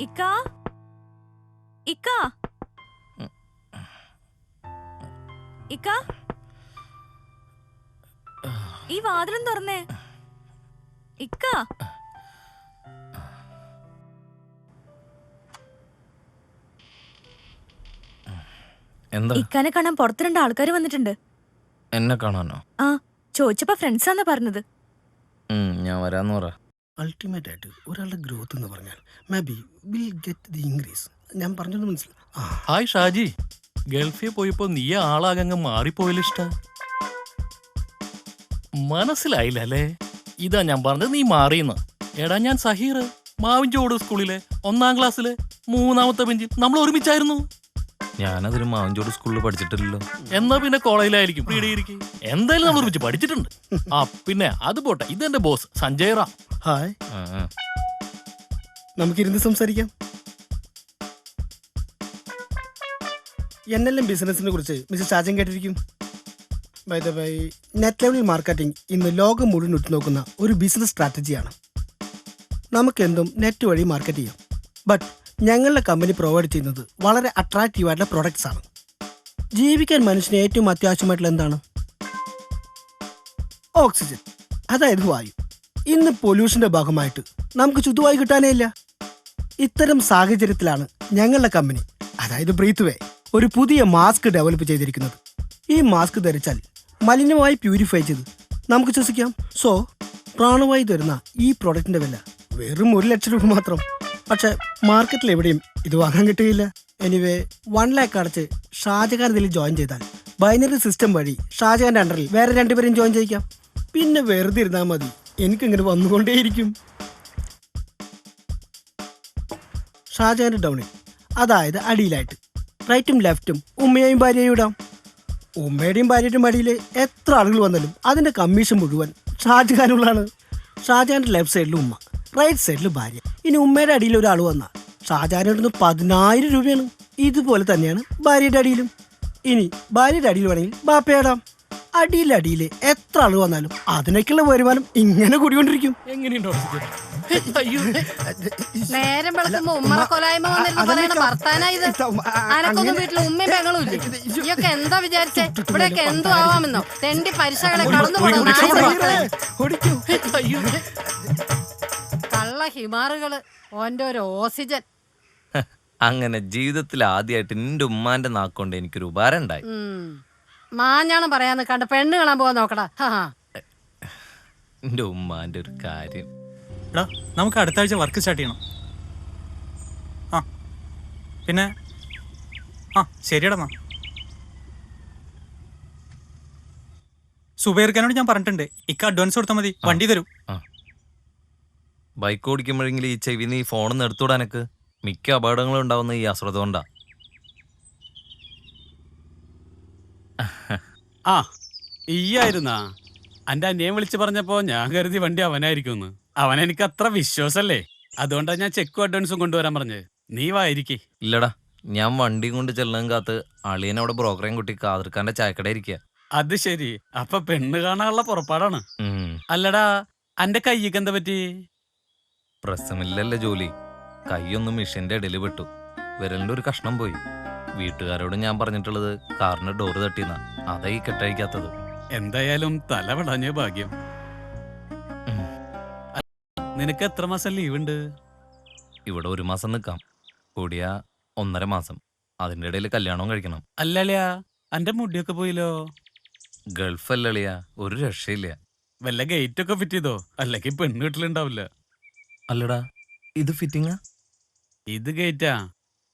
ഇക്കാ, ഇക്കാ, ഇക്കാ, ഈ വാതിലും തുറന്നേ. ഇക്കാ, എന്താ? ഇക്കാനെ കാണാൻ പുറത്ത് 2 ആൾക്കാർ വന്നിട്ടുണ്ട്. എന്നെ കാണാനോ? ആ, ചോദിച്ചപ്പോ ഫ്രണ്ട്സാന്ന് പറഞ്ഞത്. ഞാൻ വരാന്ന് പറ. അൾട്ടിമേറ്റ് ആയിട്ട് ഒരാളുടെ ഗ്രോത്ത് എന്ന് പറഞ്ഞാൽ may be will get the increase. ഞാൻ പറഞ്ഞത് മനസ്സിലായി. ഹായ് ഷാജി, ഗൾഫിൽ പോയപ്പോ നീ ആളാകങ്ങ് മാറിപ്പോയില്ല. ഇഷ്ട മനസ്സിലായില്ല അല്ലേ? ഇതാ ഞാൻ പറഞ്ഞത്, നീ മാറിയെന്ന്. എടാ ഞാൻ സഹീർ, മാവിൻചോട് സ്കൂളിലെ 1ാം ക്ലാസ്സിലെ 3ാമത്തെ ബെഞ്ചിൽ നമ്മൾ ഒരുമിച്ചായിരുന്നു. ഞാനതിന് മാവിൻചോട് സ്കൂളിൽ പഠിച്ചിട്ടില്ലല്ലോ. എന്നാ പിന്നെ കോളേജിലായിരിക്കും. എന്തായാലും നമ്മൾ ഒരുമിച്ച് പഠിച്ചിട്ടുണ്ട്. ആ പിന്നെ അത് പോട്ടെ, ഇതെന്റെ ബോസ് സഞ്ജയ് റാം. ഹായ്, നമുക്കിരുന്ന് സംസാരിക്കാം. NLM ബിസിനസിനെ കുറിച്ച് മിസ്റ്റർ ഷാജൻ കേട്ടിരിക്കും. By the by, net level marketing ഇന്ന് ലോകം മുഴുവൻ ഉറ്റുനോക്കുന്ന ഒരു ബിസിനസ് സ്ട്രാറ്റജിയാണ്. നമുക്കെന്തും നെറ്റ് വഴി മാർക്കറ്റ് ചെയ്യാം. ബട്ട് ഞങ്ങളുടെ കമ്പനി പ്രൊവൈഡ് ചെയ്യുന്നത് വളരെ അട്രാക്റ്റീവായിട്ടുള്ള പ്രോഡക്റ്റ്സ് ആണ്. ജീവിക്കാൻ മനുഷ്യന് ഏറ്റവും അത്യാവശ്യമായിട്ടുള്ള എന്താണ്? ഓക്സിജൻ, അതായത് വായു. ഇന്ന് പൊല്യൂഷന്റെ ഭാഗമായിട്ട് നമുക്ക് ശുദ്ധവായു കിട്ടാനേ ഇല്ല. ഇത്തരം സാഹചര്യത്തിലാണ് ഞങ്ങളുടെ കമ്പനി, അതായത് ബ്രീത്ത് വേ, ഒരു പുതിയ മാസ്ക് ഡെവലപ്പ് ചെയ്തിരിക്കുന്നത്. ഈ മാസ്ക് ധരിച്ചാൽ മലിനമായി പ്യൂരിഫൈ ചെയ്ത് നമുക്ക് ശ്വസിക്കാം. സോ പ്രാണവായു തരുന്ന ഈ പ്രോഡക്റ്റിന്റെ വില വെറും 1 ലക്ഷം രൂപ മാത്രം. പക്ഷെ മാർക്കറ്റിൽ എവിടെയും ഇത് വാങ്ങാൻ കിട്ടുകയില്ല. എനിവേ 1 ലാഖ് അടച്ച് ഷാജഹാൻ ഇതിൽ ജോയിൻ ചെയ്താൽ ബൈനറി സിസ്റ്റം വഴി ഷാജഹാന്റെ അണ്ടറിൽ വേറെ 2 പേരും ജോയിൻ ചെയ്യിക്കാം. പിന്നെ വെറുതെ ഇരുന്നാൽ മതി, എനിക്കിങ്ങനെ വന്നുകൊണ്ടേയിരിക്കും. ഷാജഹാന്റെ ഡൗണിൽ, അതായത് അടിയിലായിട്ട് റൈറ്റും ലെഫ്റ്റും ഉമ്മയെയും ഭാര്യയും ഇടാം. ഉമ്മയുടെയും ഭാര്യയുടെയും അടിയിൽ എത്ര ആളുകൾ വന്നാലും അതിന്റെ കമ്മീഷൻ മുഴുവൻ ഷാജഹാനുള്ളതാണ്. ഷാജഹാന്റെ ലെഫ്റ്റ് സൈഡിൽ ഉമ്മ, റൈറ്റ് സൈഡിൽ ഭാര്യ. ഇനി ഉമ്മയുടെ അടിയിൽ ഒരാൾ വന്നാൽ ഷാജഹാൻ ഇടുന്നത് 10,000 രൂപയാണ്. ഇതുപോലെ തന്നെയാണ് ഭാര്യയുടെ അടിയിലും. ഇനി ഭാര്യയുടെ അടിയിൽ വേണമെങ്കിൽ ബാപ്പയിടാം. അടിയിൽ എത്ര ആൾ വന്നാലും അതിനൊക്കെയുള്ള വരുമാനം ഇങ്ങനെ കൂടിക്കൊണ്ടിരിക്കും. നേരം വെളുക്കുമ്പോ ഉമ്മറ കൊലായ്മ വന്നിരുന്ന് പറയുന്ന ഭർത്താനാ ഇത്. അനക്കൊന്നും വീട്ടിൽ ഉമ്മയും പെങ്ങളും ഇല്ല. ഇയൊക്കെ എന്താ വിചാരിച്ചേ? ഇവിടെയൊക്കെ എന്തോ ആവാമെന്നോ? തെണ്ടി പരിശകളെ കടന്നു കള്ള ഹിമാറുകള്. ഓന്റെ ഒരു ഓക്സിജൻ. അങ്ങനെ ജീവിതത്തിൽ ആദ്യമായിട്ട് നിന്റെ ഉമ്മാന്റെ നാക്കൊണ്ട് എനിക്കൊരു ഉപകാരം ഉണ്ടായി. മാഞ്ഞാണം പറയാൻ നിൽക്കാണ്ട് പെണ്ണ് കാണാൻ പോവാൻ നോക്കടാ. എന്റെ ഉമ്മാന്റെ ഒരു കാര്യം. എടാ നമുക്ക് അടുത്ത ആഴ്ച വർക്ക് സ്റ്റാർട്ട് ചെയ്യണം. ആ പിന്നെ ആ ശരിയടാ. സുബൈർഖാനോട് ഞാൻ പറഞ്ഞിട്ടുണ്ട്, ഇക്ക അഡ്വാൻസ് കൊടുത്താൽ മതി, വണ്ടി തരും. ബൈക്ക് ഓടിക്കുമ്പോഴെങ്കിലും ഈ ചെവിന്ന് ഈ ഫോണിന്ന് എടുത്തുവിടാൻ എനിക്ക് മിക്ക അപകടങ്ങളും ഉണ്ടാവുന്ന ഈ അശ്രദ്ധ കൊണ്ടാ. ആ ഈയായിരുന്നാ? എൻ്റെ അനിയൻ വിളിച്ച് പറഞ്ഞപ്പോ ഞാൻ കരുതി വണ്ടി അവനായിരിക്കുമെന്ന്. അവനെനിക്ക് അത്ര വിശ്വാസല്ലേ, അതുകൊണ്ടാ ഞാൻ ചെക്കും അഡ്വാൻസും കൊണ്ടുവരാൻ പറഞ്ഞത്. നീ വായിരിക്കേ. ഇല്ലടാ, ഞാൻ വണ്ടിയും കൊണ്ട് ചെല്ലണം കാത്ത് അളിയൻ അവിടെ ബ്രോക്കറേയും കുട്ടി കാതിർക്കാന്റെ ചായക്കട ഇരിക്കുക. അത് ശരി, അപ്പൊ പെണ്ണ് കാണാനുള്ള പുറപ്പാടാണ്. അല്ലടാ, അന്റെ കയ്യൊക്കെ എന്താ പറ്റി? പ്രസമില്ലല്ലേ ജോലി, കൈയൊന്നും മിഷന്റെ ഇടയിൽ പെട്ടു, വിരലിന്റെ ഒരു കഷ്ണം പോയി. വീട്ടുകാരോട് ഞാൻ പറഞ്ഞിട്ടുള്ളത് കാറിന്റെ ഡോറ് തട്ടിയെന്നാ, അതാ ഈ കെട്ടഴിക്കാത്തത്. എന്തായാലും തലപടഞ്ഞ ഭാഗ്യം. നിനക്ക് എത്ര മാസം ലീവ് ഉണ്ട്? ഇവിടെ 1 മാസം നിൽക്കാം, കൂടിയ 1.5 മാസം. അതിന്റെ ഇടയിൽ കല്യാണവും കഴിക്കണം. അല്ലളിയാ, അന്റെ മുടിയൊക്കെ പോയില്ലോ. ഗൾഫ് അല്ലളിയാ, ഒരു രക്ഷയില്ല. വല്ല ഗേറ്റ് ഒക്കെ ഫിറ്റ് ചെയ്തോ, അല്ലെങ്കിൽ പെണ്ണ് വീട്ടിലുണ്ടാവില്ല. അല്ലടാ, ഇത് ഫിറ്റിങ്ങാ? ഇത് ഗേറ്റാ.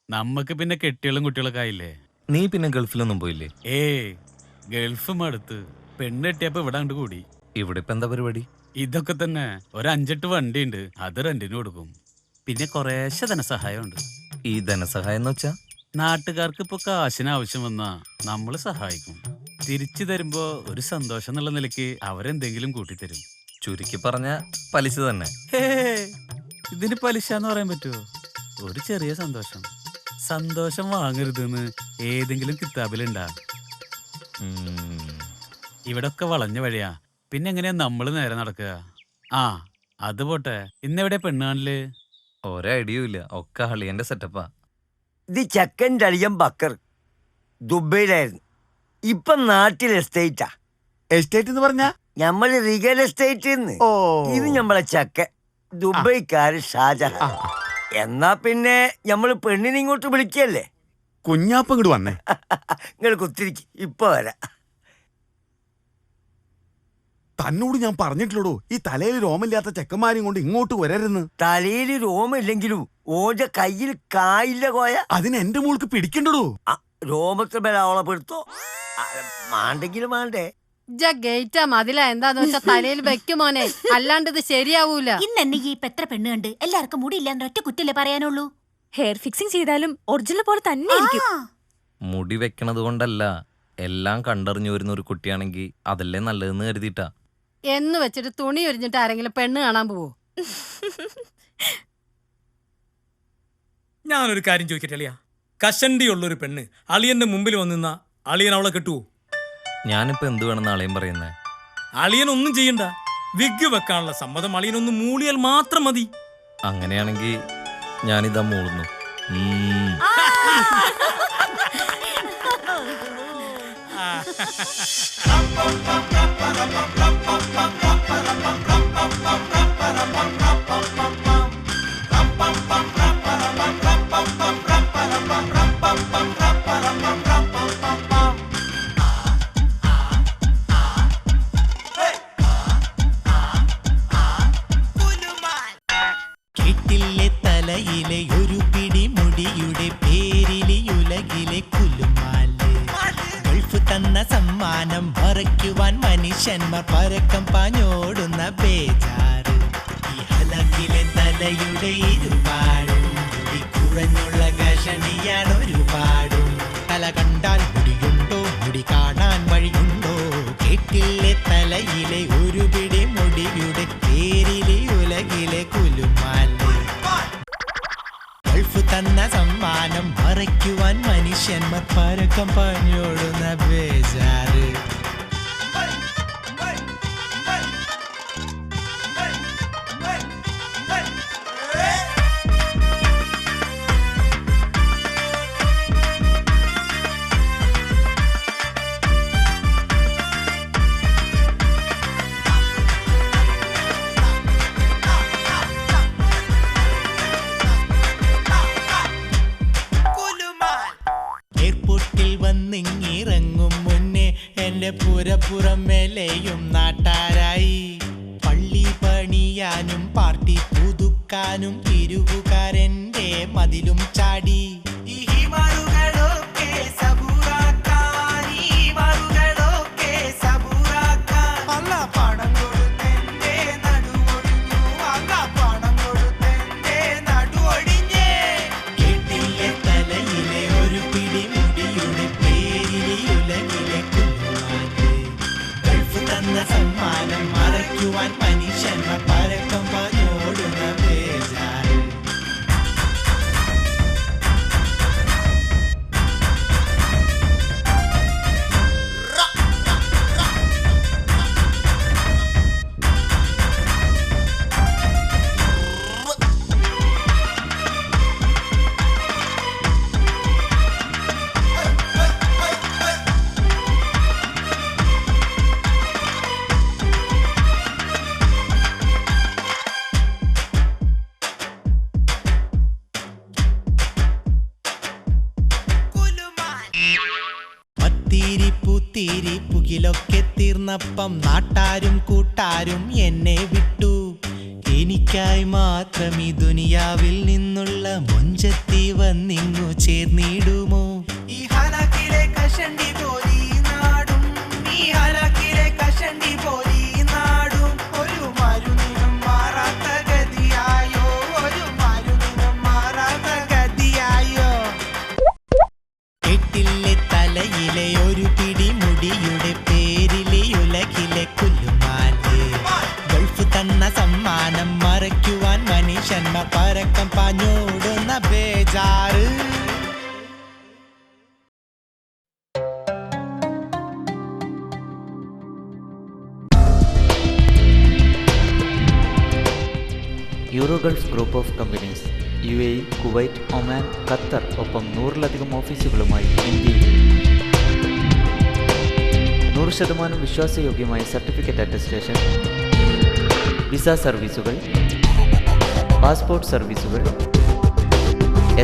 നമ്മക്ക് പിന്നെ കെട്ടികളും കുട്ടികളൊക്കെ ആയില്ലേ. നീ പിന്നെ ഗൾഫിലൊന്നും പോയില്ലേ? ഗൾഫ് മടുത്ത് പെണ്ണ് കെട്ടിയപ്പോ ഇവിടെ കണ്ടു കൂടി. ഇവിടെ ഇപ്പൊ എന്താ പരിപാടി? ഇതൊക്കെ തന്നെ. ഒരു 5-8 വണ്ടിയുണ്ട്, അത് റെന്റിന് കൊടുക്കും. പിന്നെ കുറേശ്ശെ ധനസഹായം ഉണ്ട്. ഈ ധനസഹായം എന്ന് വെച്ചാ? നാട്ടുകാർക്ക് ഇപ്പൊ കാശിന് ആവശ്യം വന്നാ നമ്മള് സഹായിക്കും. തിരിച്ചു തരുമ്പോ ഒരു സന്തോഷം എന്നുള്ള നിലയ്ക്ക് അവരെന്തെങ്കിലും കൂട്ടിത്തരും. ചുരുക്കി പറഞ്ഞ പലിശ തന്നെ. ഇതിന് പലിശ എന്ന് പറയാൻ പറ്റുമോ? ഒരു ചെറിയ സന്തോഷം. സന്തോഷം വാങ്ങരുതെന്ന് ഏതെങ്കിലും കിതാബിലുണ്ടാ? ഇവിടെ ഒക്കെ വളഞ്ഞ വഴിയാ, പിന്നെ എങ്ങനെയാ നമ്മള് നേരെ നടക്കുക? ആ അത് പോട്ടെ, ഇന്നെവിടെ പെണ്ണ് കാണല്? ഒരൈഡിയും ഇല്ല, ഒക്കെ അളിയന്റെ സെറ്റപ്പാ. ഇത് ചെക്കൻ്റെ അളിയൻ ബക്കർ ദുബൈയിലായിരുന്നു, ഇപ്പൊ നാട്ടിൽ എസ്റ്റേറ്റാ. എസ്റ്റേറ്റ് എന്ന് പറഞ്ഞാ ഞമ്മള് റിയൽ എസ്റ്റേറ്റ്. ഇത് ഞമ്മളെ ചക്കൻ ദുബൈക്കാര് ഷാജഹാൻ. എന്നാ പിന്നെ ഞമ്മള് പെണ്ണിനെ ഇങ്ങോട്ട് വിളിക്കല്ലേ? കുഞ്ഞാപ്പം ഇങ്ങോട്ട് വന്നേ. നിങ്ങൾ കുത്തിരിക്കും, ഇപ്പൊ വരാ. തന്നോട് ഞാൻ പറഞ്ഞിട്ടുള്ളൂ, ഈ തലയിൽ രോമില്ലാത്ത ചെക്കന്മാരെയും കൊണ്ട് ഇങ്ങോട്ട് വരരുന്ന്. തലയിൽ രോമില്ലെങ്കിലും ഓന്റെ കയ്യിൽ കായില്ല കോയ. അതിന് എന്റെ മോൾക്ക് പിടിക്കണ്ടോ? രോമത്തെ മേലെ അവളെ പെടുത്തോ? മാണ്ടെങ്കിലും വേണ്ടേ? ഗേറ്റാ മതില എന്താന്ന് വെച്ചാ തലയിൽ വെക്കുമോനെ, അല്ലാണ്ട് ഇത് ശരിയാവൂല. ഇന്നെന്നെ ഈ എത്ര പെണ്ണ് കണ്ട് എല്ലാവർക്കും മുടിയില്ലാന്ന് ഒറ്റ കുറ്റല്ലേ പറയാനുള്ളൂ. ഹെയർ ഫിക്സിംഗ് ചെയ്താലും ഒറിജിനൽ പോലെ തന്നെ ഇരിക്കും. മുടി വെക്കണത് കൊണ്ടല്ല, എല്ലാം കണ്ടറിഞ്ഞു വരുന്ന ഒരു കുട്ടിയാണെങ്കിൽ അതല്ലേ നല്ലതെന്ന് കരുതിയിട്ടാ. എന്ന് വെച്ചിട്ട് തുണി ഉരിഞ്ഞിട്ട് ആരെങ്കിലും പെണ്ണ് കാണാൻ പോവോ? ഞാനൊരു കാര്യം ചോദിക്കട്ടെ അളിയ, കഷണ്ടിയുള്ളൊരു പെണ്ണ് അളിയന്റെ മുമ്പിൽ വന്നിന്ന അളിയൻ അവളെ കിട്ടുവോ? ഞാനിപ്പോ എന്ത് വേണമെന്ന് അളിയൻ പറയുന്നേ? അളിയൻ ഒന്നും ചെയ്യണ്ട, വിഗ് വെക്കാനുള്ള സമ്മതം അളിയനൊന്ന് മൂളിയാൽ മാത്രം മതി. അങ്ങനെയാണെങ്കിൽ ഞാനിതാ മൂളുന്നു. കെട്ടിലെ തലയിലെ ഒരു പിടി മുടിയുടെ പേരിലെ ഉലകിലെ കുലുമാല്. ഗൾഫ് തന്ന സമ്മാനം മറയ്ക്കുവാൻ മനുഷ്യന്മാർ പരക്കം പാഞ്ഞോടുന്ന ബേജാറ്. ഈ ഹലക്കിലെ തലയുടെ ഇരുപാടും മുടി കുറഞ്ഞുള്ള കഷണിയാണ് ഒരുപാടും. തല കണ്ടാൽ മുടിയുണ്ടോ, മുടി കാണാൻ വഴിയുണ്ടോ? കെട്ടിലെ തലയിലെ ഒരു പിടി മുടിയുടെ പേരിലെ ഉലകിലെ കുലുമാല്. ഗൾഫ് തന്ന സമ്മാനം മറയ്ക്കുവാൻ മനുഷ്യന്മാർ പരക്കം പാഞ്ഞോടുന്ന ബേജാറ്. എയർപോർട്ടിൽ വന്നിറങ്ങും മുന്നേ മേലെയും നാട്ടാരായി. പള്ളി പണിയാനും പാർട്ടി പുതുക്കാനും പിരിവുകാരന്റെ മതിലും ചാടി. ഈ ഹിമാറുകളൊക്കെ സബൂറാക്കാൻ, ഈ ഹിമാറുകളൊക്കെ സബൂറാക്കാൻ. അല്ല പണം കൊടുത്തെന്റെ നടുവൊടിഞ്ഞു, അല്ല പണം കൊടുത്തെന്റെ നടുവൊടിഞ്ഞേ. കേട്ടില്ലേ തലയിലെ ഒരു പിടി മുടിയുടെ പേരിൽ ഉലകിലെ കുഞ്ഞുമാറ്റ്. ഗൾഫ് തന്ന സമ്മാനം മറയ്ക്കുവാൻ മനുഷ്യന്മാർ പരക്കം പറഞ്ഞോടുന്ന ബേജാറ്. പത്തിരി പുത്തിരി പുകിലൊക്കെ തീർന്നപ്പം നാട്ടാരും കൂട്ടാരും എന്നെ വിട്ടു. എനിക്കായി മാത്രം ഈ ദുനിയാവിൽ നിന്നുള്ള മൊഞ്ചത്തി വന്നിങ്ങു ചേർന്നിടുമോ? ഈ ഹലാക്കിലെ കഷണ്ടി പോലീ നാടും, ഈ ഹലാക്കിലെ കഷണ്ടി പോലീ നാടും. ഒരു മരുന്നിനും മാറാത്ത ഗതിയായോ, ഒരു മരുന്നിനും മാറാത്ത ഗതിയായോ. കേട്ടില്ലേ തലയിലെ ഒരു പിടി മുടിയുടെ പേരിലെ ഉലകിലെ കുല്ലുമാല്. ഗൾഫ് തന്ന സമ്മാനം മറയ്ക്കുവാൻ മനുഷ്യന്മാർ പരക്കം പാഞ്ഞോടുന്ന ബേജാറ്. Euro Gulf Group of Companies UAE, Kuwait, Oman, Qatar ഒപ്പം 100-ലധികം ഓഫീസുകളുമായി ഇന്ത്യയിൽ 100% വിശ്വാസയോഗ്യമായ സർട്ടിഫിക്കറ്റ് അറ്റസ്റ്റേഷൻ, വിസ സർവീസുകൾ, പാസ്പോർട്ട് സർവീസുകൾ,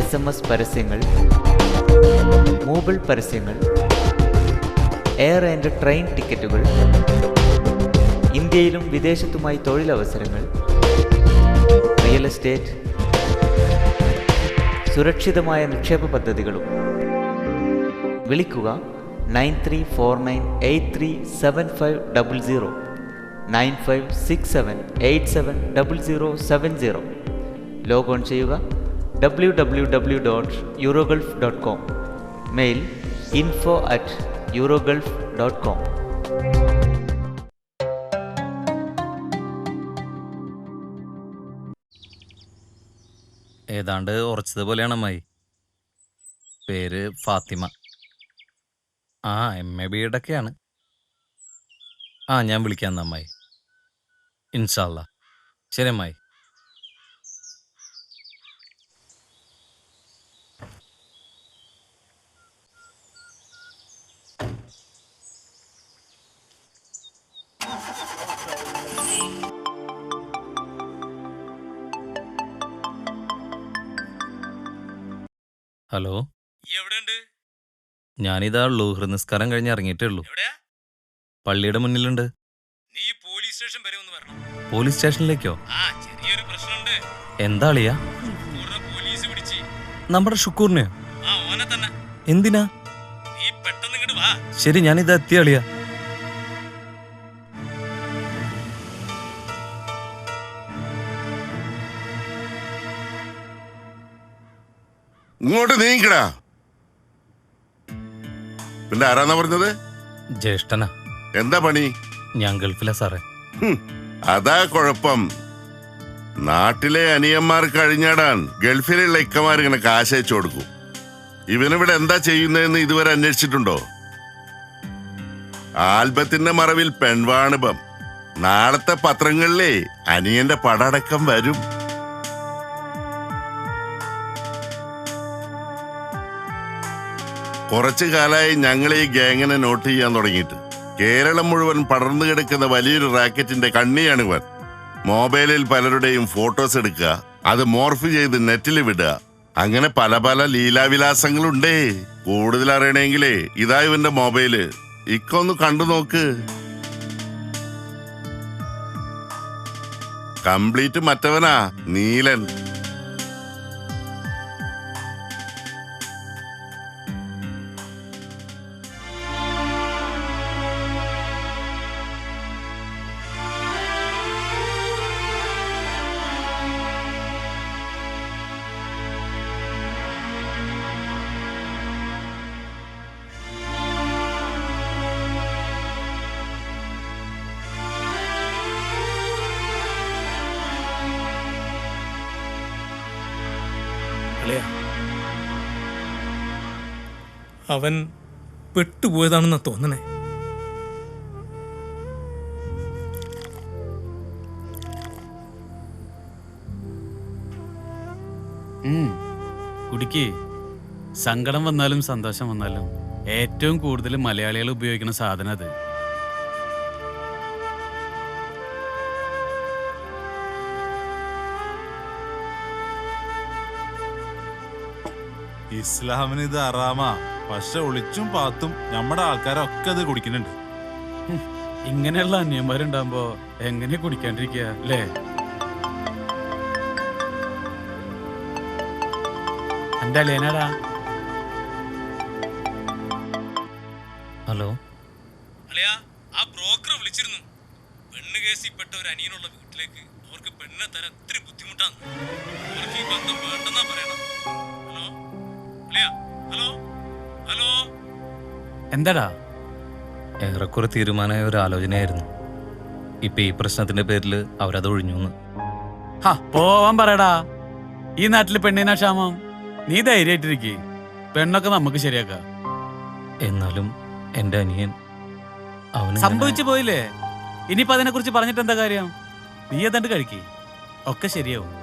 SMS പരസ്യങ്ങൾ, മൊബൈൽ പരസ്യങ്ങൾ, എയർ ആൻഡ് ട്രെയിൻ ടിക്കറ്റുകൾ, ഇന്ത്യയിലും വിദേശത്തുമായി തൊഴിലവസരങ്ങൾ, റിയൽ എസ്റ്റേറ്റ്, സുരക്ഷിതമായ നിക്ഷേപ പദ്ധതികളും. വിളിക്കുക 9349837500, 9567870070. ലോഗോൺ ചെയ്യുക www.eurogulf.com. Mail info@eurogulf.com. ഏതാണ്ട് ഉറച്ചതുപോലെയാണ് അമ്മായി. പേര് ഫാത്തിമ. MA ബിഎഡൊക്കെയാണ്. ഞാൻ വിളിക്കാം അമ്മായി. ഇൻഷാല്ലാ. ശരി അമ്മായി. ഹലോ, ഞാനിതാ ലൂഹർ നിസ്കാരം കഴിഞ്ഞ് ഇറങ്ങിയിട്ടേ ഉള്ളൂ. പള്ളിയുടെ മുന്നിലുണ്ട്. പോലീസ് സ്റ്റേഷനിലേക്കോ? എന്താ അളിയാ? നമ്മുടെ ഷുക്കൂറിനെ? എന്തിനാ? ശരി, ഞാനിതാ എത്തിയ അളിയാ. ഇങ്ങോട്ട് നീക്കടാ. പിന്നെ ആരാന്നാ പറഞ്ഞത്? ജ്യേഷ്ഠനാ. എന്താ പണി? ഞാൻ ഗൾഫിലാ സാറേ. അതാ കുഴപ്പം. നാട്ടിലെ അനിയന്മാർ കഴിഞ്ഞാടാൻ ഗൾഫിലുള്ള ഇക്കമാരിങ്ങനെ കാശയച്ചു കൊടുക്കും. ഇവനിവിടെ എന്താ ചെയ്യുന്നതെന്ന് ഇതുവരെ അന്വേഷിച്ചിട്ടുണ്ടോ? ആൽബത്തിന്റെ മറവിൽ പെൺവാണിഭം. നാളത്തെ പത്രങ്ങളിലെ അനിയന്റെ പടടക്കം വരും. കുറച്ചു കാലമായി ഞങ്ങൾ ഈ ഗ്യാങ്ങിനെ നോട്ട് ചെയ്യാൻ തുടങ്ങിയിട്ട്. കേരളം മുഴുവൻ പടർന്നു കിടക്കുന്ന വലിയൊരു റാക്കറ്റിന്റെ കണ്ണിയാണിവൻ. മൊബൈലിൽ പലരുടെയും ഫോട്ടോസ് എടുക്കുക, അത് മോർഫ് ചെയ്ത് നെറ്റിൽ വിടുക. അങ്ങനെ പല പല ലീലാവിലാസങ്ങളുണ്ടേ. കൂടുതൽ അറിയണമെങ്കിലേ ഇതാ ഇവന്റെ മൊബൈല്. ഇക്കൊന്ന് കണ്ടു നോക്ക്. കംപ്ലീറ്റ് മറ്റവനാ നീലൻ. അവൻ പെട്ടുപോയതാണെന്നാ തോന്നണേ. കുടിക്ക്. സങ്കടം വന്നാലും സന്തോഷം വന്നാലും ഏറ്റവും കൂടുതൽ മലയാളികൾ ഉപയോഗിക്കുന്ന സാധനം അത്. ഇസ്ലാമിന് ഇത് അറാമാ, പക്ഷെ ഒളിച്ചും പാത്തും നമ്മുടെ ആൾക്കാരൊക്കെ അത് കുടിക്കുന്നുണ്ട്. ഇങ്ങനെയുള്ള അന്യന്മാരുണ്ടാകുമ്പോ എങ്ങനെ കുടിക്കാണ്ടിരിക്കുക അല്ലേ? എന്റെ അളിയനാടാ. ഹലോ അളിയാ, ആ ബ്രോക്കർ വിളിച്ചിരുന്നു. പെണ്ണ് കേസിൽ പെട്ട ഒരു അനിയനുള്ള വീട്ടിലേക്ക് അവർക്ക് പെണ്ണിനെ തരാൻ ഇത്തിരി ബുദ്ധിമുട്ടാണ്. അവർക്ക് ഈ ബന്ധം വേണ്ടെന്നാ പറയണം. ഹലോ അളിയാ, ഹലോ ഹലോ. എന്താടാ? ഏറെക്കുറെ തീരുമാനമായ ഒരു ആലോചനയായിരുന്നു. ഇപ്പൊ ഈ പ്രശ്നത്തിന്റെ പേരിൽ അവരത് ഒഴിഞ്ഞു. പോവാൻ പറയടാ. ഈ നാട്ടില് പെണ്ണിനാ ക്ഷാമം. നീ ധൈര്യമായിട്ടിരിക്കേ, പെണ്ണൊക്കെ നമുക്ക് ശരിയാക്കാം. എന്നാലും എന്റെ അനിയൻ അവന് സംഭവിച്ചു പോയില്ലേ, ഇനിയിപ്പോ അതിനെ കുറിച്ച് പറഞ്ഞിട്ട് എന്താ കാര്യം? നീ ഏതാണ്ട് കഴിക്കേ, ഒക്കെ ശരിയാവും.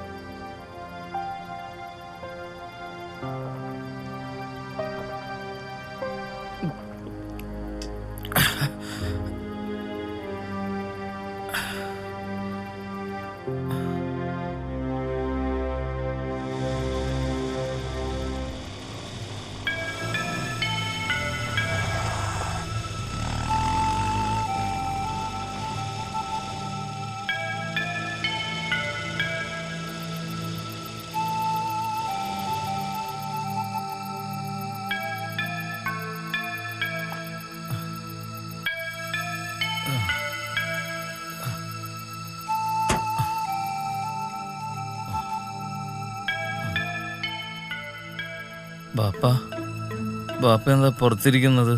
ബാപ്പ എന്താ പുറത്തിരിക്കുന്നത്?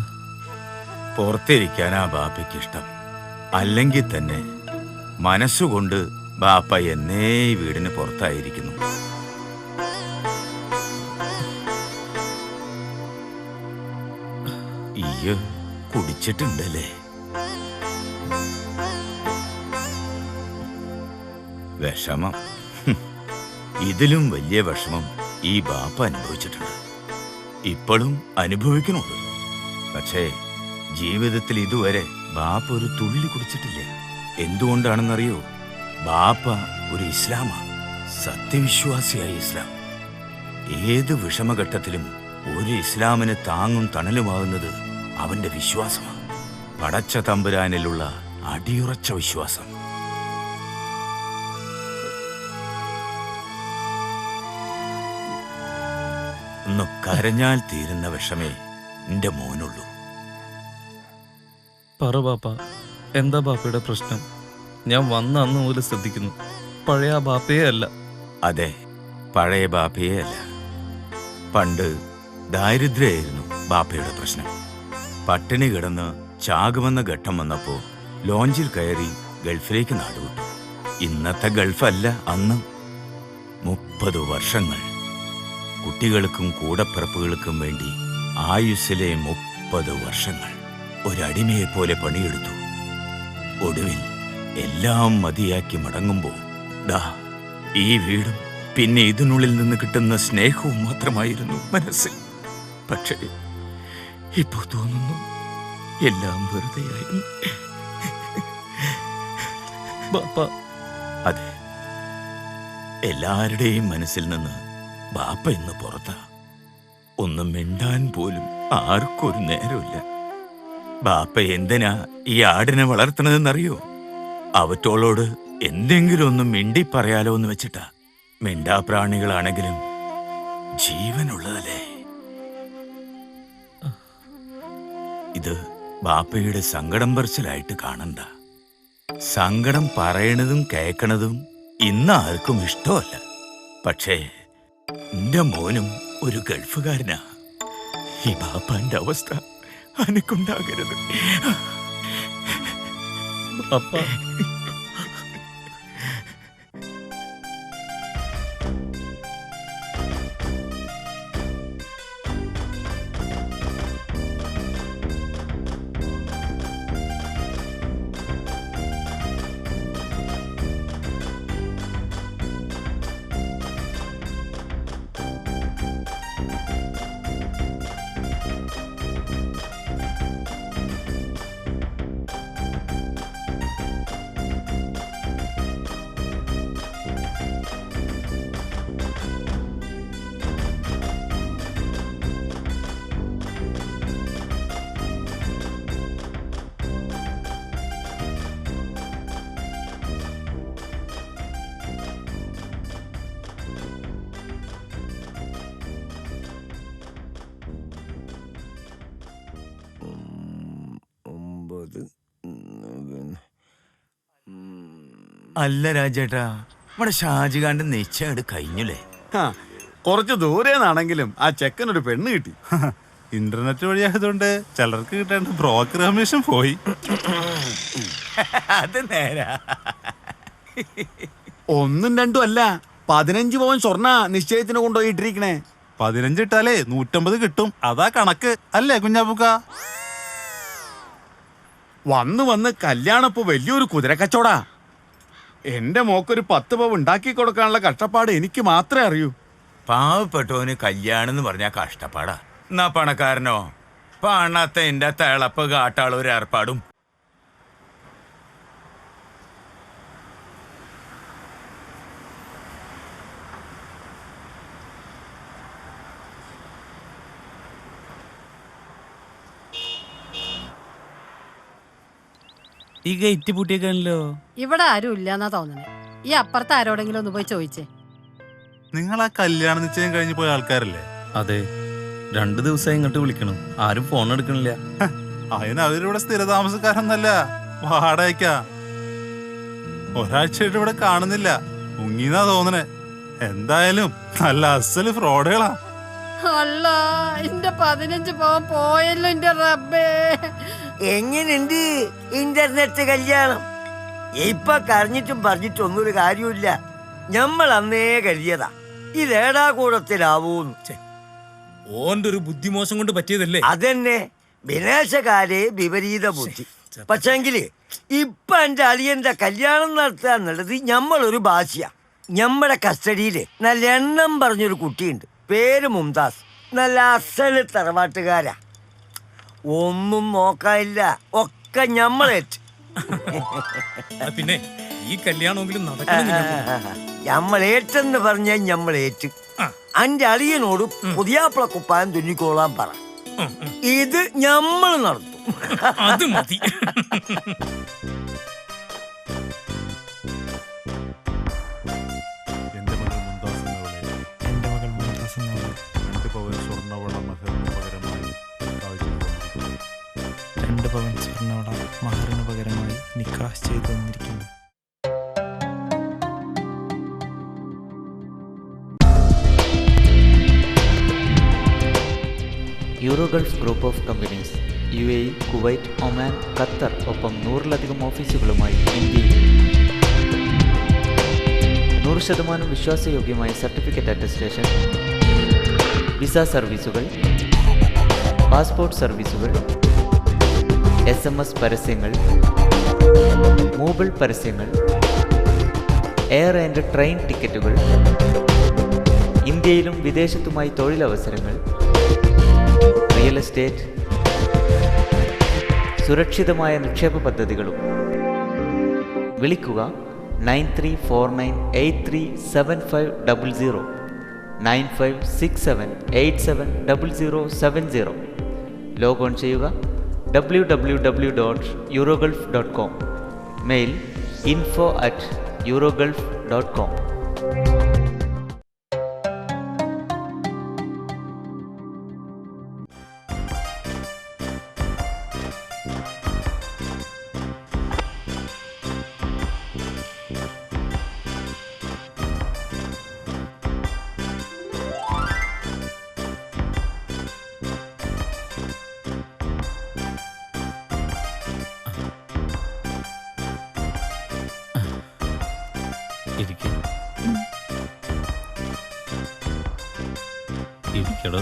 പുറത്തിരിക്കാനാ ബാപ്പയ്ക്കിഷ്ടം. അല്ലെങ്കിൽ തന്നെ മനസ്സുകൊണ്ട് ബാപ്പ എന്നേ ഈ വീടിന് പുറത്തായിരിക്കുന്നു. ഈയ് കുടിച്ചിട്ടുണ്ടല്ലേ? വിഷമം. ഇതിലും വലിയ വിഷമം ഈ ബാപ്പ അനുഭവിച്ചിട്ടുണ്ട്, ഇപ്പോഴും അനുഭവിക്കുന്നുണ്ട്. പക്ഷേ ജീവിതത്തിൽ ഇതുവരെ ബാപ്പ ഒരു തുള്ളി കുടിച്ചിട്ടില്ല. എന്തുകൊണ്ടാണെന്നറിയോ? ബാപ്പ ഒരു ഇസ്ലാമാ, സത്യവിശ്വാസിയായ ഇസ്ലാം. ഏത് വിഷമഘട്ടത്തിലും ഒരു ഇസ്ലാമിന് താങ്ങും തണലുമാകുന്നത് അവന്റെ വിശ്വാസമാണ്. പടച്ച തമ്പുരാനിലുള്ള അടിയുറച്ച വിശ്വാസം. ഒന്ന് കരഞ്ഞാൽ തീരുന്ന വിഷമേ എന്റെ മോനുള്ളൂ. പറ ബാപ്പ, എന്താ ബാപ്പയുടെ പ്രശ്നം? ഞാൻ വന്ന അന്ന് മുതൽ ശ്രദ്ധിക്കുന്നു. പഴയ ആ ബാപ്പയേ അല്ല. അതെ, പഴയ ബാപ്പയേ അല്ല. പണ്ട് ദാരിദ്ര്യമായിരുന്നു ബാപ്പയുടെ പ്രശ്നം. പട്ടിണി കിടന്ന് ചാകുമെന്ന ഘട്ടം വന്നപ്പോ ലോഞ്ചിൽ കയറി ഗൾഫിലേക്ക് നാടുവിട്ടു. ഇന്നത്തെ ഗൾഫല്ല അന്ന്. 30 വർഷങ്ങൾ കുട്ടികൾക്കും കൂടപ്പിറപ്പുകൾക്കും വേണ്ടി ആയുസ്സിലെ 30 വർഷങ്ങൾ ഒരടിമയെ പോലെ പണിയെടുത്തു. ഒടുവിൽ എല്ലാം മതിയാക്കി മടങ്ങുമ്പോൾ ദാ ഈ വീടും പിന്നെ ഇതിനുള്ളിൽ നിന്ന് കിട്ടുന്ന സ്നേഹവും മാത്രമായിരുന്നു മനസ്സിൽ. പക്ഷേ ഇപ്പോ തോന്നുന്നു എല്ലാം വെറുതെയായിരുന്നു. അതെ, എല്ലാവരുടെയും മനസ്സിൽ നിന്ന് ബാപ്പ ഇന്ന് പുറത്താ. ഒന്നും മിണ്ടാൻ പോലും ആർക്കൊരു നേരമില്ല. ബാപ്പ എന്തിനാ ഈ ആടിനെ വളർത്തണതെന്നറിയോ? അവറ്റോളോട് എന്തെങ്കിലും ഒന്ന് മിണ്ടി പറയാലോ എന്ന് വെച്ചിട്ടാ. മിണ്ടാപ്രാണികളാണെങ്കിലും ജീവനുള്ളതല്ലേ. ഇത് ബാപ്പയുടെ സങ്കടം പറച്ചിലായിട്ട് കാണണ്ട. സങ്കടം പറയണതും കേക്കണതും ഇന്ന് ആർക്കും ഇഷ്ടമല്ല. പക്ഷേ എന്റെ മോനും ഒരു ഗൾഫുകാരനാ. ഈ ബാപ്പാന്റെ അവസ്ഥ അനക്കുണ്ടാകരുത്. ബാപ്പ അല്ല രാജേട്ടാ, നമ്മുടെ ഷാജിഖാന്റെ നിശ്ചയം കഴിഞ്ഞില്ലേ? കുറച്ച് ദൂരേന്നാണെങ്കിലും ആ ചെക്കനൊരു പെണ്ണ് കിട്ടി. ഇന്റർനെറ്റ് വഴിയായതുകൊണ്ട് ചിലർക്ക് കിട്ടേണ്ട ബ്രോക്കർ കമ്മീഷൻ പോയി. അത് നേരാ. 1 2 അല്ല, 15 പവൻ സ്വർണ്ണ നിശ്ചയത്തിന് കൊണ്ടുപോയി ഇട്ടിരിക്കണേ. 15 ഇട്ടാലേ 150 കിട്ടും. അതാ കണക്ക് അല്ലേ കുഞ്ഞാപ്പൂക്ക? വന്ന് കല്യാണപ്പോ വലിയൊരു കുതിര കച്ചവടാ. എന്റെ മോക്കൊരു 10 പവൻ ഉണ്ടാക്കി കൊടുക്കാനുള്ള കഷ്ടപ്പാട് എനിക്ക് മാത്രമേ അറിയൂ. പാവപ്പെട്ടവന് കല്യാണം എന്ന് പറഞ്ഞാൽ കഷ്ടപ്പാടാ. എന്നാ പണക്കാരനോ പണത്തിന്റെ തിളപ്പ് കാട്ടാള ഒരു ഏർപ്പാടും. ഈ ഗേറ്റ് പൂട്ടിയേക്കാണല്ലോ. ഇവിടെ ആരും ഇല്ലാന്നാ തോന്നണേ. ഈ അപ്പുറത്ത് ആരോടെങ്കിലും ഒന്ന് പോയി ചോദിച്ചേ. നിങ്ങൾ ആ കല്യാണ നിശ്ചയം കഴിഞ്ഞു പോയ ആൾക്കാരല്ലേ? അതെ, 2 ദിവസമായി ഇങ്ങോട്ട് വിളിക്കണം, ആരും ഫോൺ എടുക്കണില്ല. അതിന് അവരിവിടെ സ്ഥിരതാമസക്കാരൊന്നല്ല, വാടകയ്ക്കാ. ഒരാഴ്ചയായിട്ട് ഇവിടെ കാണുന്നില്ല, മുങ്ങിന്നാ തോന്നണേ. എന്തായാലും നല്ല അസല് ഫ്രോഡുകളാ. അല്ല, എന്റെ 15 പവൻ പോയല്ലോ എന്റെ റബ്ബേ. എങ്ങനെയുണ്ട് ഇന്റർനെറ്റ് കല്യാണം? ഇപ്പൊ കരഞ്ഞിട്ടും പറഞ്ഞിട്ടും ഒന്നൊരു കാര്യമില്ല. ഞമ്മൾ അന്നേ കരുതിയതാ ഇതേടാ കൂടത്തിലാവൂന്ന്. ഓന്റെ ഒരു ബുദ്ധിമോശം കൊണ്ട് പറ്റിയതല്ലേ? അതെന്നെ, വിനാശകാലേ വിപരീത ബുദ്ധി. പക്ഷെങ്കില് ഇപ്പൊ എന്റെ അളിയന്റെ കല്യാണം നടത്തുക എന്നുള്ളത് ഞമ്മളൊരു ഭാഷയാ. ഞമ്മടെ കസ്റ്റഡിയില് നല്ല എണ്ണം പറഞ്ഞൊരു കുട്ടിയുണ്ട്, പേര് മുംതാസ്. നല്ല അസല് തറവാട്ടുകാരാ. ഒന്നും നോക്കാനില്ല, ഒക്കെ ഞമ്മളേറ്റ്. പിന്നെ ഈ കല്യാണമെങ്കിലും ഞമ്മളേറ്റെന്ന് പറഞ്ഞാൽ ഞമ്മളേറ്റ്. അന്റെ അളിയനോട് പുതിയാപ്പിള കുപ്പായം തുന്നിക്കോളാൻ പറ. ഇത് ഞമ്മൾ നടത്തും. അത് മതി. എന്റെ മകൾ മുംതാസ് 2 പവൻ സ്വർണ്ണവള മഹറിന് പകരമായി 2 പവൻ സ്വർണ്ണവള മഹറിന് പകരമായി നിക്കാഹ് ചെയ്തു വന്നിരിക്കുന്നു. Euro Gulf Group of Companies UAE, Kuwait, Oman, Qatar ഒപ്പം 100-ലധികം ഓഫീസുകളുമായി ഇന്ത്യയിൽ 100% വിശ്വാസയോഗ്യമായ സർട്ടിഫിക്കറ്റ് അറ്റസ്റ്റേഷൻ, വിസ സർവീസുകൾ, പാസ്പോർട്ട് സർവീസുകൾ, SMS പരസ്യങ്ങൾ, മൊബൈൽ പരസ്യങ്ങൾ, എയർ ആൻഡ് ട്രെയിൻ ടിക്കറ്റുകൾ, ഇന്ത്യയിലും വിദേശത്തുമായി തൊഴിലവസരങ്ങൾ, റിയൽ എസ്റ്റേറ്റ്, സുരക്ഷിതമായ നിക്ഷേപ പദ്ധതികളും. വിളിക്കുക 9349837500, 9567870070. ലോഗോൺ ചെയ്യുക www.eurogulf.com. Mail info@ eurogulf.com. ഇരിക്കടോ.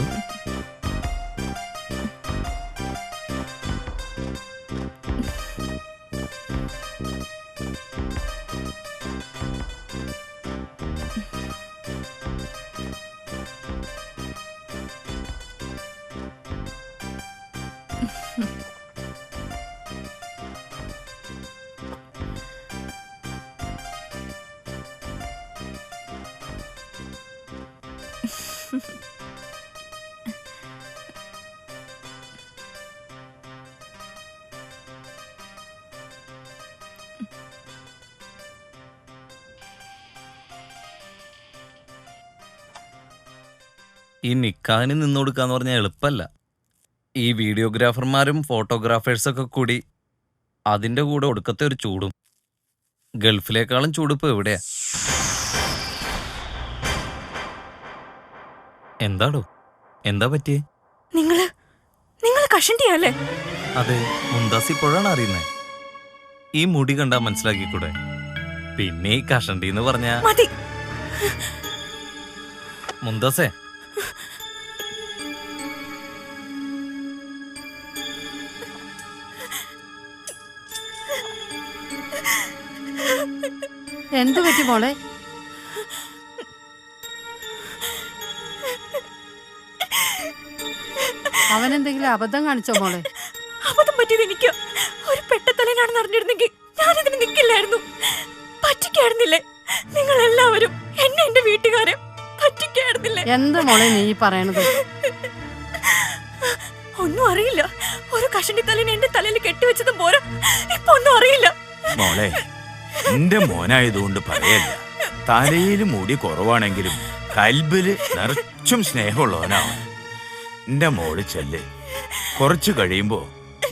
ഈ നിക്കാഹിന് നിന്ന് കൊടുക്കാന്ന് പറഞ്ഞാൽ എളുപ്പമല്ല. ഈ വീഡിയോഗ്രാഫർമാരും ഫോട്ടോഗ്രാഫേഴ്സൊക്കെ കൂടി അതിൻ്റെ കൂടെ ഒടുക്കത്തെ ഒരു ചൂടും. ഗൾഫിലേക്കാളും ചൂടിപ്പോൾ എവിടെയാ? എന്താടോ, എന്താ പറ്റിയേ? നിങ്ങൾ കഷണ്ടിയല്ലേ? അതെ, മുന്താസ് ഇപ്പോഴാണ് അറിയുന്നത്. ഈ മുടി കണ്ടാ മനസ്സിലാക്കിക്കൂടെ? പിന്നെ ഈ കഷണ്ടി എന്ന് പറഞ്ഞ മുന്താസേ, എന്തു പറ്റി മോളെ? അവനെന്തെങ്കിലും അബദ്ധം കാണിച്ചോ മോളെ? അബദ്ധം പറ്റിയത് എനിക്ക്. ഒരു പെട്ടത്തലനാണെന്ന് അറിഞ്ഞിരുന്നെങ്കിൽ ഞാനിതിന് നിൽക്കില്ലായിരുന്നു. പറ്റിക്കായിരുന്നില്ലേ നിങ്ങൾ എല്ലാവരും? എന്നെ എന്റെ വീട്ടുകാരെ പറ്റിക്കായിരുന്നില്ലേ? എന്ത് മോളെ നീ പറയണത്? ഒന്നും അറിയില്ല. ഒരു കഷണ്ടി തലേനെ എന്റെ തലയിൽ കെട്ടിവെച്ചതും പോരാ, ഇപ്പൊ ഒന്നും അറിയില്ല. മോളെ, എന്റെ മോനായതുകൊണ്ട് പറയല്ല. തലയിൽ മുടി കുറവാണെങ്കിലും കൽബില് നിറച്ചും സ്നേഹമുള്ളവനാണ്. എന്റെ മോള് ചെല്ല്. കുറച്ചു കഴിയുമ്പോ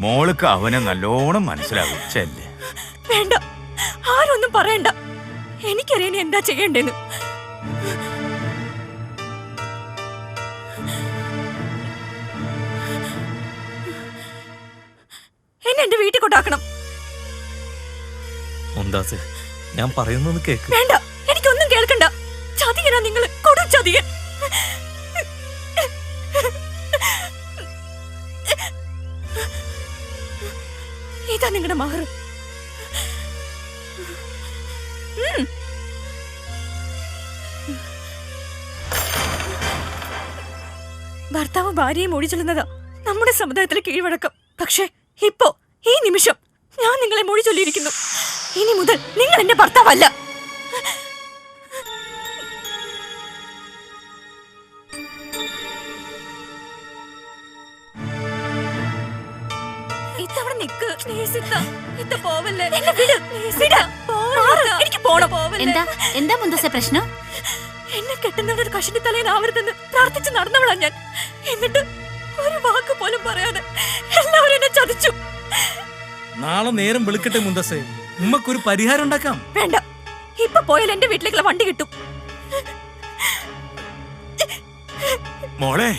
മോൾക്ക് അവനെ നല്ലോണം മനസ്സിലാവും. ചെല്ല്. വേണ്ട, ആരൊന്നും പറയണ്ട. എനിക്കറിയാൻ എന്താ ചെയ്യണ്ടെന്ന്. എന്നെ എന്റെ വീട്ടിൽ കൊണ്ടാക്കണം. മുന്താസ്, ഞാൻ പറയുന്നത് കേക്ക്. വേണ്ട, എനിക്കൊന്നും കേൾക്കണ്ട. ചതിയനാ നിങ്ങൾ, കൊടും ചതിയൻ. ഇതാ നിങ്ങളുടെ മഹർ. ഭർത്താവ് ഭാര്യയെ മോടി ചൊല്ലുന്നതാ നമ്മുടെ സമുദായത്തിലെ കീഴ്വഴക്കം. പക്ഷേ ഇപ്പോ ഈ നിമിഷം ഞാൻ നിങ്ങളെ മൊഴി ചൊല്ലിയിരിക്കുന്നു. ഇനി മുതൽ നിങ്ങൾ എന്റെ ഭർത്താവല്ല. ഇത്തവണ നിക്ക്. ഇത്ത പോവല്ലേ? എനിക്ക് പോണം. എന്താ മുന്തസേ പ്രശ്നം? എന്നെ കെട്ടുന്നവരുടെ കഷണ്ടി തലേനാവരുതെന്ന് പ്രാർത്ഥിച്ച് നടന്നവളാ ഞാൻ. എന്നിട്ട് ഒരു വാക്ക് പോലും പറയാതെ എല്ലാവരും എന്നെ ചതിച്ചു. നാളെ നേരം വെളുക്കട്ടെ മുന്തസേ, ഉമ്മക്കൊരു പരിഹാരം ഉണ്ടാക്കാം. വേണ്ട, ഇപ്പൊ പോയാൽ എന്റെ വീട്ടിലേക്കുള്ള വണ്ടി കിട്ടും. മോളെ,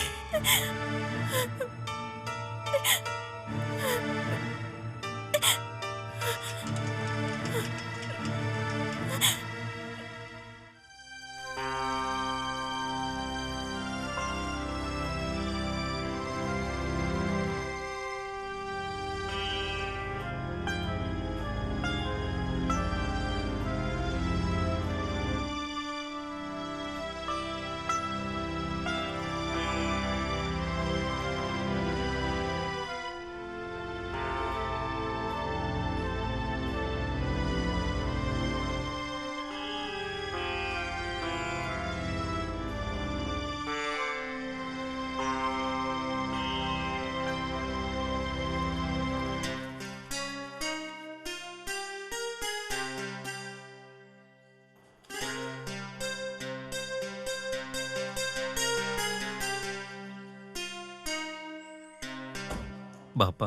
ബാപ്പ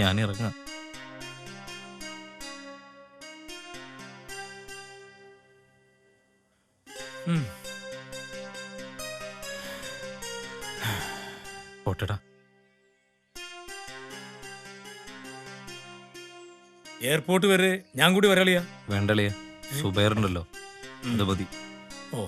ഞാൻ ഇറങ്ങാം. പോട്ടടാ. എയർപോർട്ട് വരെ ഞാൻ കൂടി വരാളിയാ. വേണ്ടളിയ, സുബൈറുണ്ടല്ലോ, അത് മതി. ഓ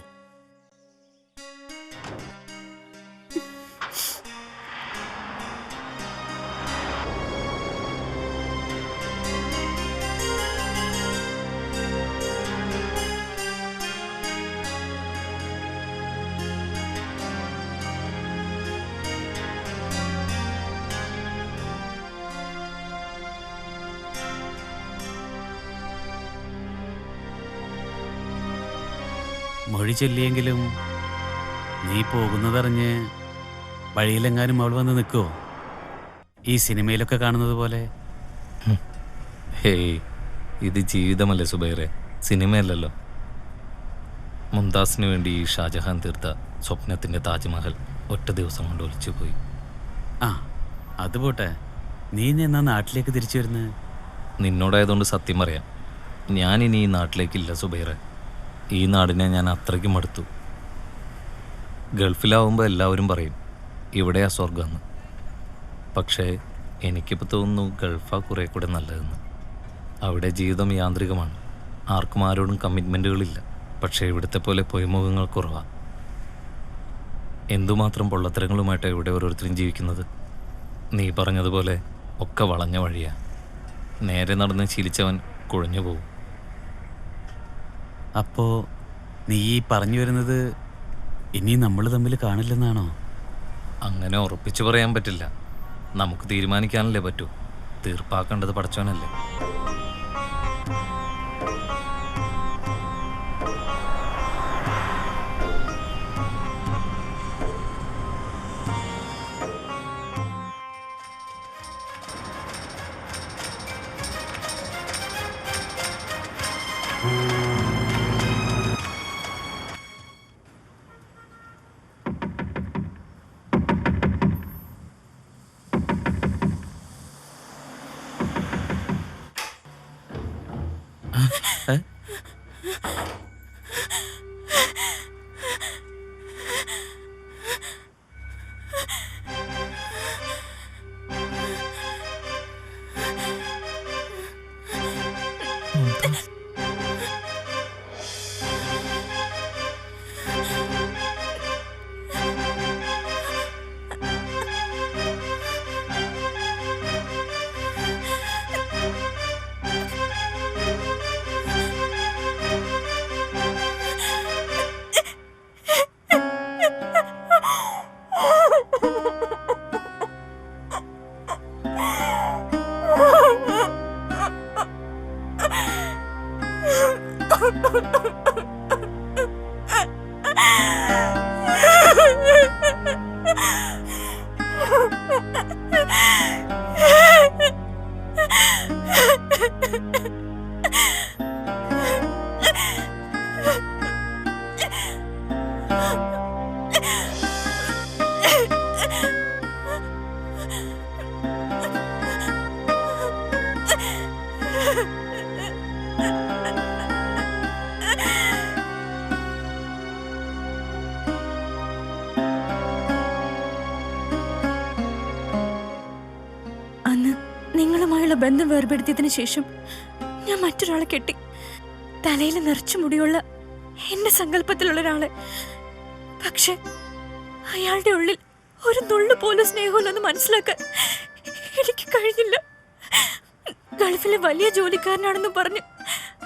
മൊഴി ചൊല്ലിയെങ്കിലും നീ പോകുന്നതറിഞ്ഞ് വഴിയിലെങ്ങാനും അവൾ വന്ന് നിൽക്കുമോ? ഈ സിനിമയിലൊക്കെ കാണുന്നത് പോലെ. ഹേയ്, ഇത് ജീവിതമല്ലേ സുബൈറെ, സിനിമയല്ലല്ലോ. മുംതാസിന് വേണ്ടി ഷാജഹാൻ തീർത്ത സ്വപ്നത്തിൻ്റെ താജ്മഹൽ ഒറ്റ ദിവസം കൊണ്ട് ഒലിച്ചു പോയി. ആ അത് പോട്ടെ, നീ എന്നാ നാട്ടിലേക്ക് തിരിച്ചു വരുന്നത്? നിന്നോടായതുകൊണ്ട് സത്യം പറയാം, ഞാനിനി ഈ നാട്ടിലേക്കില്ല സുബൈറെ. ഈ നാടിനെ ഞാൻ അത്രയ്ക്കും മടുത്തു. ഗൾഫിലാവുമ്പോൾ എല്ലാവരും പറയും ഇവിടെയാ സ്വർഗമെന്ന്. പക്ഷേ എനിക്കിപ്പോൾ തോന്നുന്നു ഗൾഫാ കുറേ കൂടെ നല്ലതെന്ന്. അവിടെ ജീവിതം യാന്ത്രികമാണ്, ആർക്കും ആരോടും കമ്മിറ്റ്മെൻറ്റുകളില്ല. പക്ഷേ ഇവിടുത്തെ പോലെ പൊയ്മുഖങ്ങൾ കുറവാണ്. എന്തുമാത്രം പൊള്ളത്തരങ്ങളുമായിട്ടാണ് ഇവിടെ ഓരോരുത്തരും ജീവിക്കുന്നത്. നീ പറഞ്ഞതുപോലെ ഒക്കെ വളഞ്ഞ വഴിയാ. നേരെ നടന്ന് ശീലിച്ചവൻ കുഴഞ്ഞു പോകും. അപ്പോ നീ പറഞ്ഞു വരുന്നത് ഇനി നമ്മൾ തമ്മിൽ കാണില്ലെന്നാണോ? അങ്ങനെ ഉറപ്പിച്ചു പറയാൻ പറ്റില്ല. നമുക്ക് തീരുമാനിക്കാനല്ലേ പറ്റൂ. തീർപ്പാക്കേണ്ടത് പടച്ചോനല്ലേ. ബന്ധം വേർപെടുത്തിയതിനു ശേഷം ഞാൻ മറ്റൊരാളെ കെട്ടി. തലയിൽ നിറച്ചു മുടിയുള്ള എന്റെ സങ്കല്പത്തിലുള്ള ഒരാളെ. പക്ഷെ അയാളുടെ ഉള്ളിൽ ഒരു നുള്ളു പോലും സ്നേഹമില്ലെന്ന് മനസ്സിലാക്കാൻ എനിക്ക് കഴിഞ്ഞില്ല. ഗൾഫിലെ വലിയ ജോലിക്കാരനാണെന്ന് പറഞ്ഞ്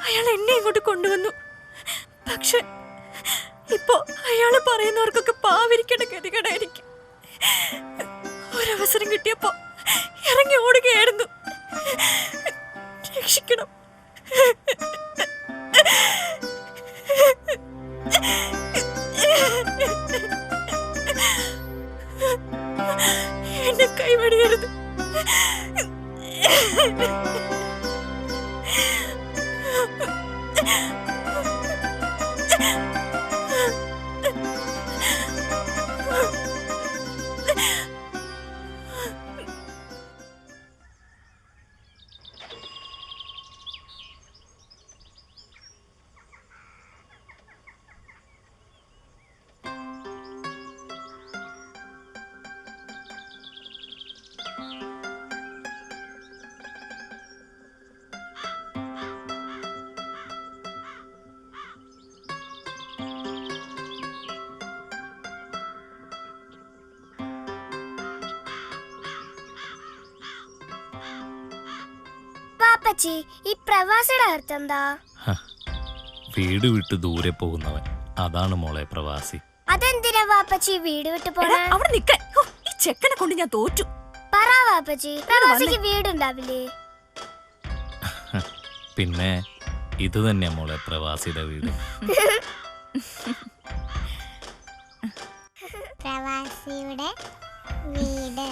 അയാൾ എന്നെ ഇങ്ങോട്ട് കൊണ്ടുവന്നു. പക്ഷെ ഇപ്പോ അയാള് പറയുന്നവർക്കൊക്കെ പാവിരിക്കേണ്ട ഗതികേടായിരിക്കും. ഒരവസരം കിട്ടിയപ്പോ ഇറങ്ങി ഓടുകയായിരുന്നു. രക്ഷിക്കണം. എന്നെ കൈവടിയരുത്. വാപ്പച്ചി ഈ പ്രവാസിയുടെ അർത്ഥം എന്താ? വീട് വിട്ട് ദൂരെ പോകുന്നവൻ, അതാണ് മോളെ പ്രവാസി. അതെന്തിനാ വാപ്പച്ചി വീട് വിട്ട് പോണേ? അവിടെ നിക്കാൻ. ഹോ, ഈ ചെക്കനെ കൊണ്ട് ഞാൻ തോറ്റു. പറ വാപ്പച്ചി, പ്രവാസിക്ക് വീടുണ്ടാവില്ലേ? പിന്നെ ഇത് തന്നെയാ മോളെ പ്രവാസിയുടെ വീട്. പ്രവാസിയുടെ വീട്.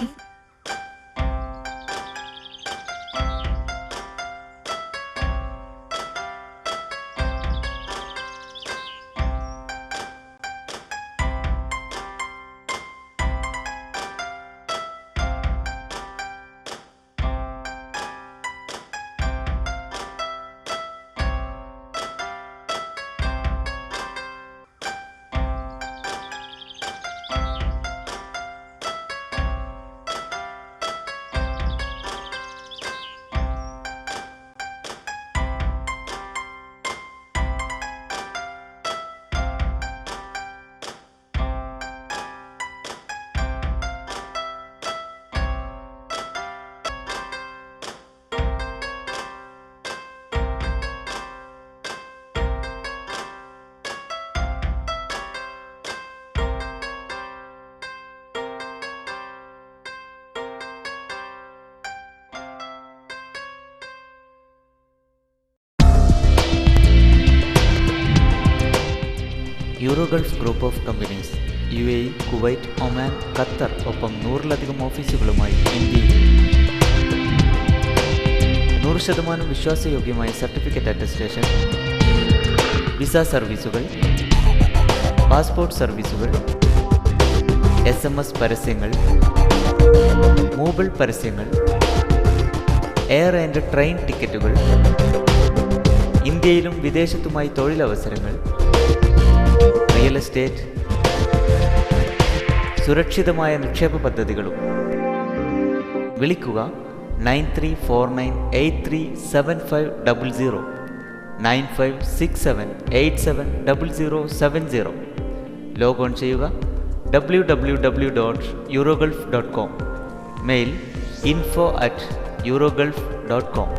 Euro Gulf Group of Companies UAE, Kuwait, Oman, Qatar ഒപ്പം 100-ലധികം ഓഫീസുകളുമായി ഇന്ത്യയിൽ 100% വിശ്വാസയോഗ്യമായ സർട്ടിഫിക്കറ്റ് അറ്റസ്റ്റേഷൻ, വിസ സർവീസുകൾ, പാസ്പോർട്ട് സർവീസുകൾ, SMS പരസ്യങ്ങൾ, മൊബൈൽ പരസ്യങ്ങൾ, എയർ ആൻഡ് ട്രെയിൻ ടിക്കറ്റുകൾ, ഇന്ത്യയിലും വിദേശത്തുമായി തൊഴിലവസരങ്ങൾ, റിയൽ എസ്റ്റേറ്റ്, സുരക്ഷിതമായ നിക്ഷേപ പദ്ധതികളും. വിളിക്കുക 9349837500, 9567870070. ലോഗോൺ ചെയ്യുക www.eurogulf.com. Mail info@eurogulf.com.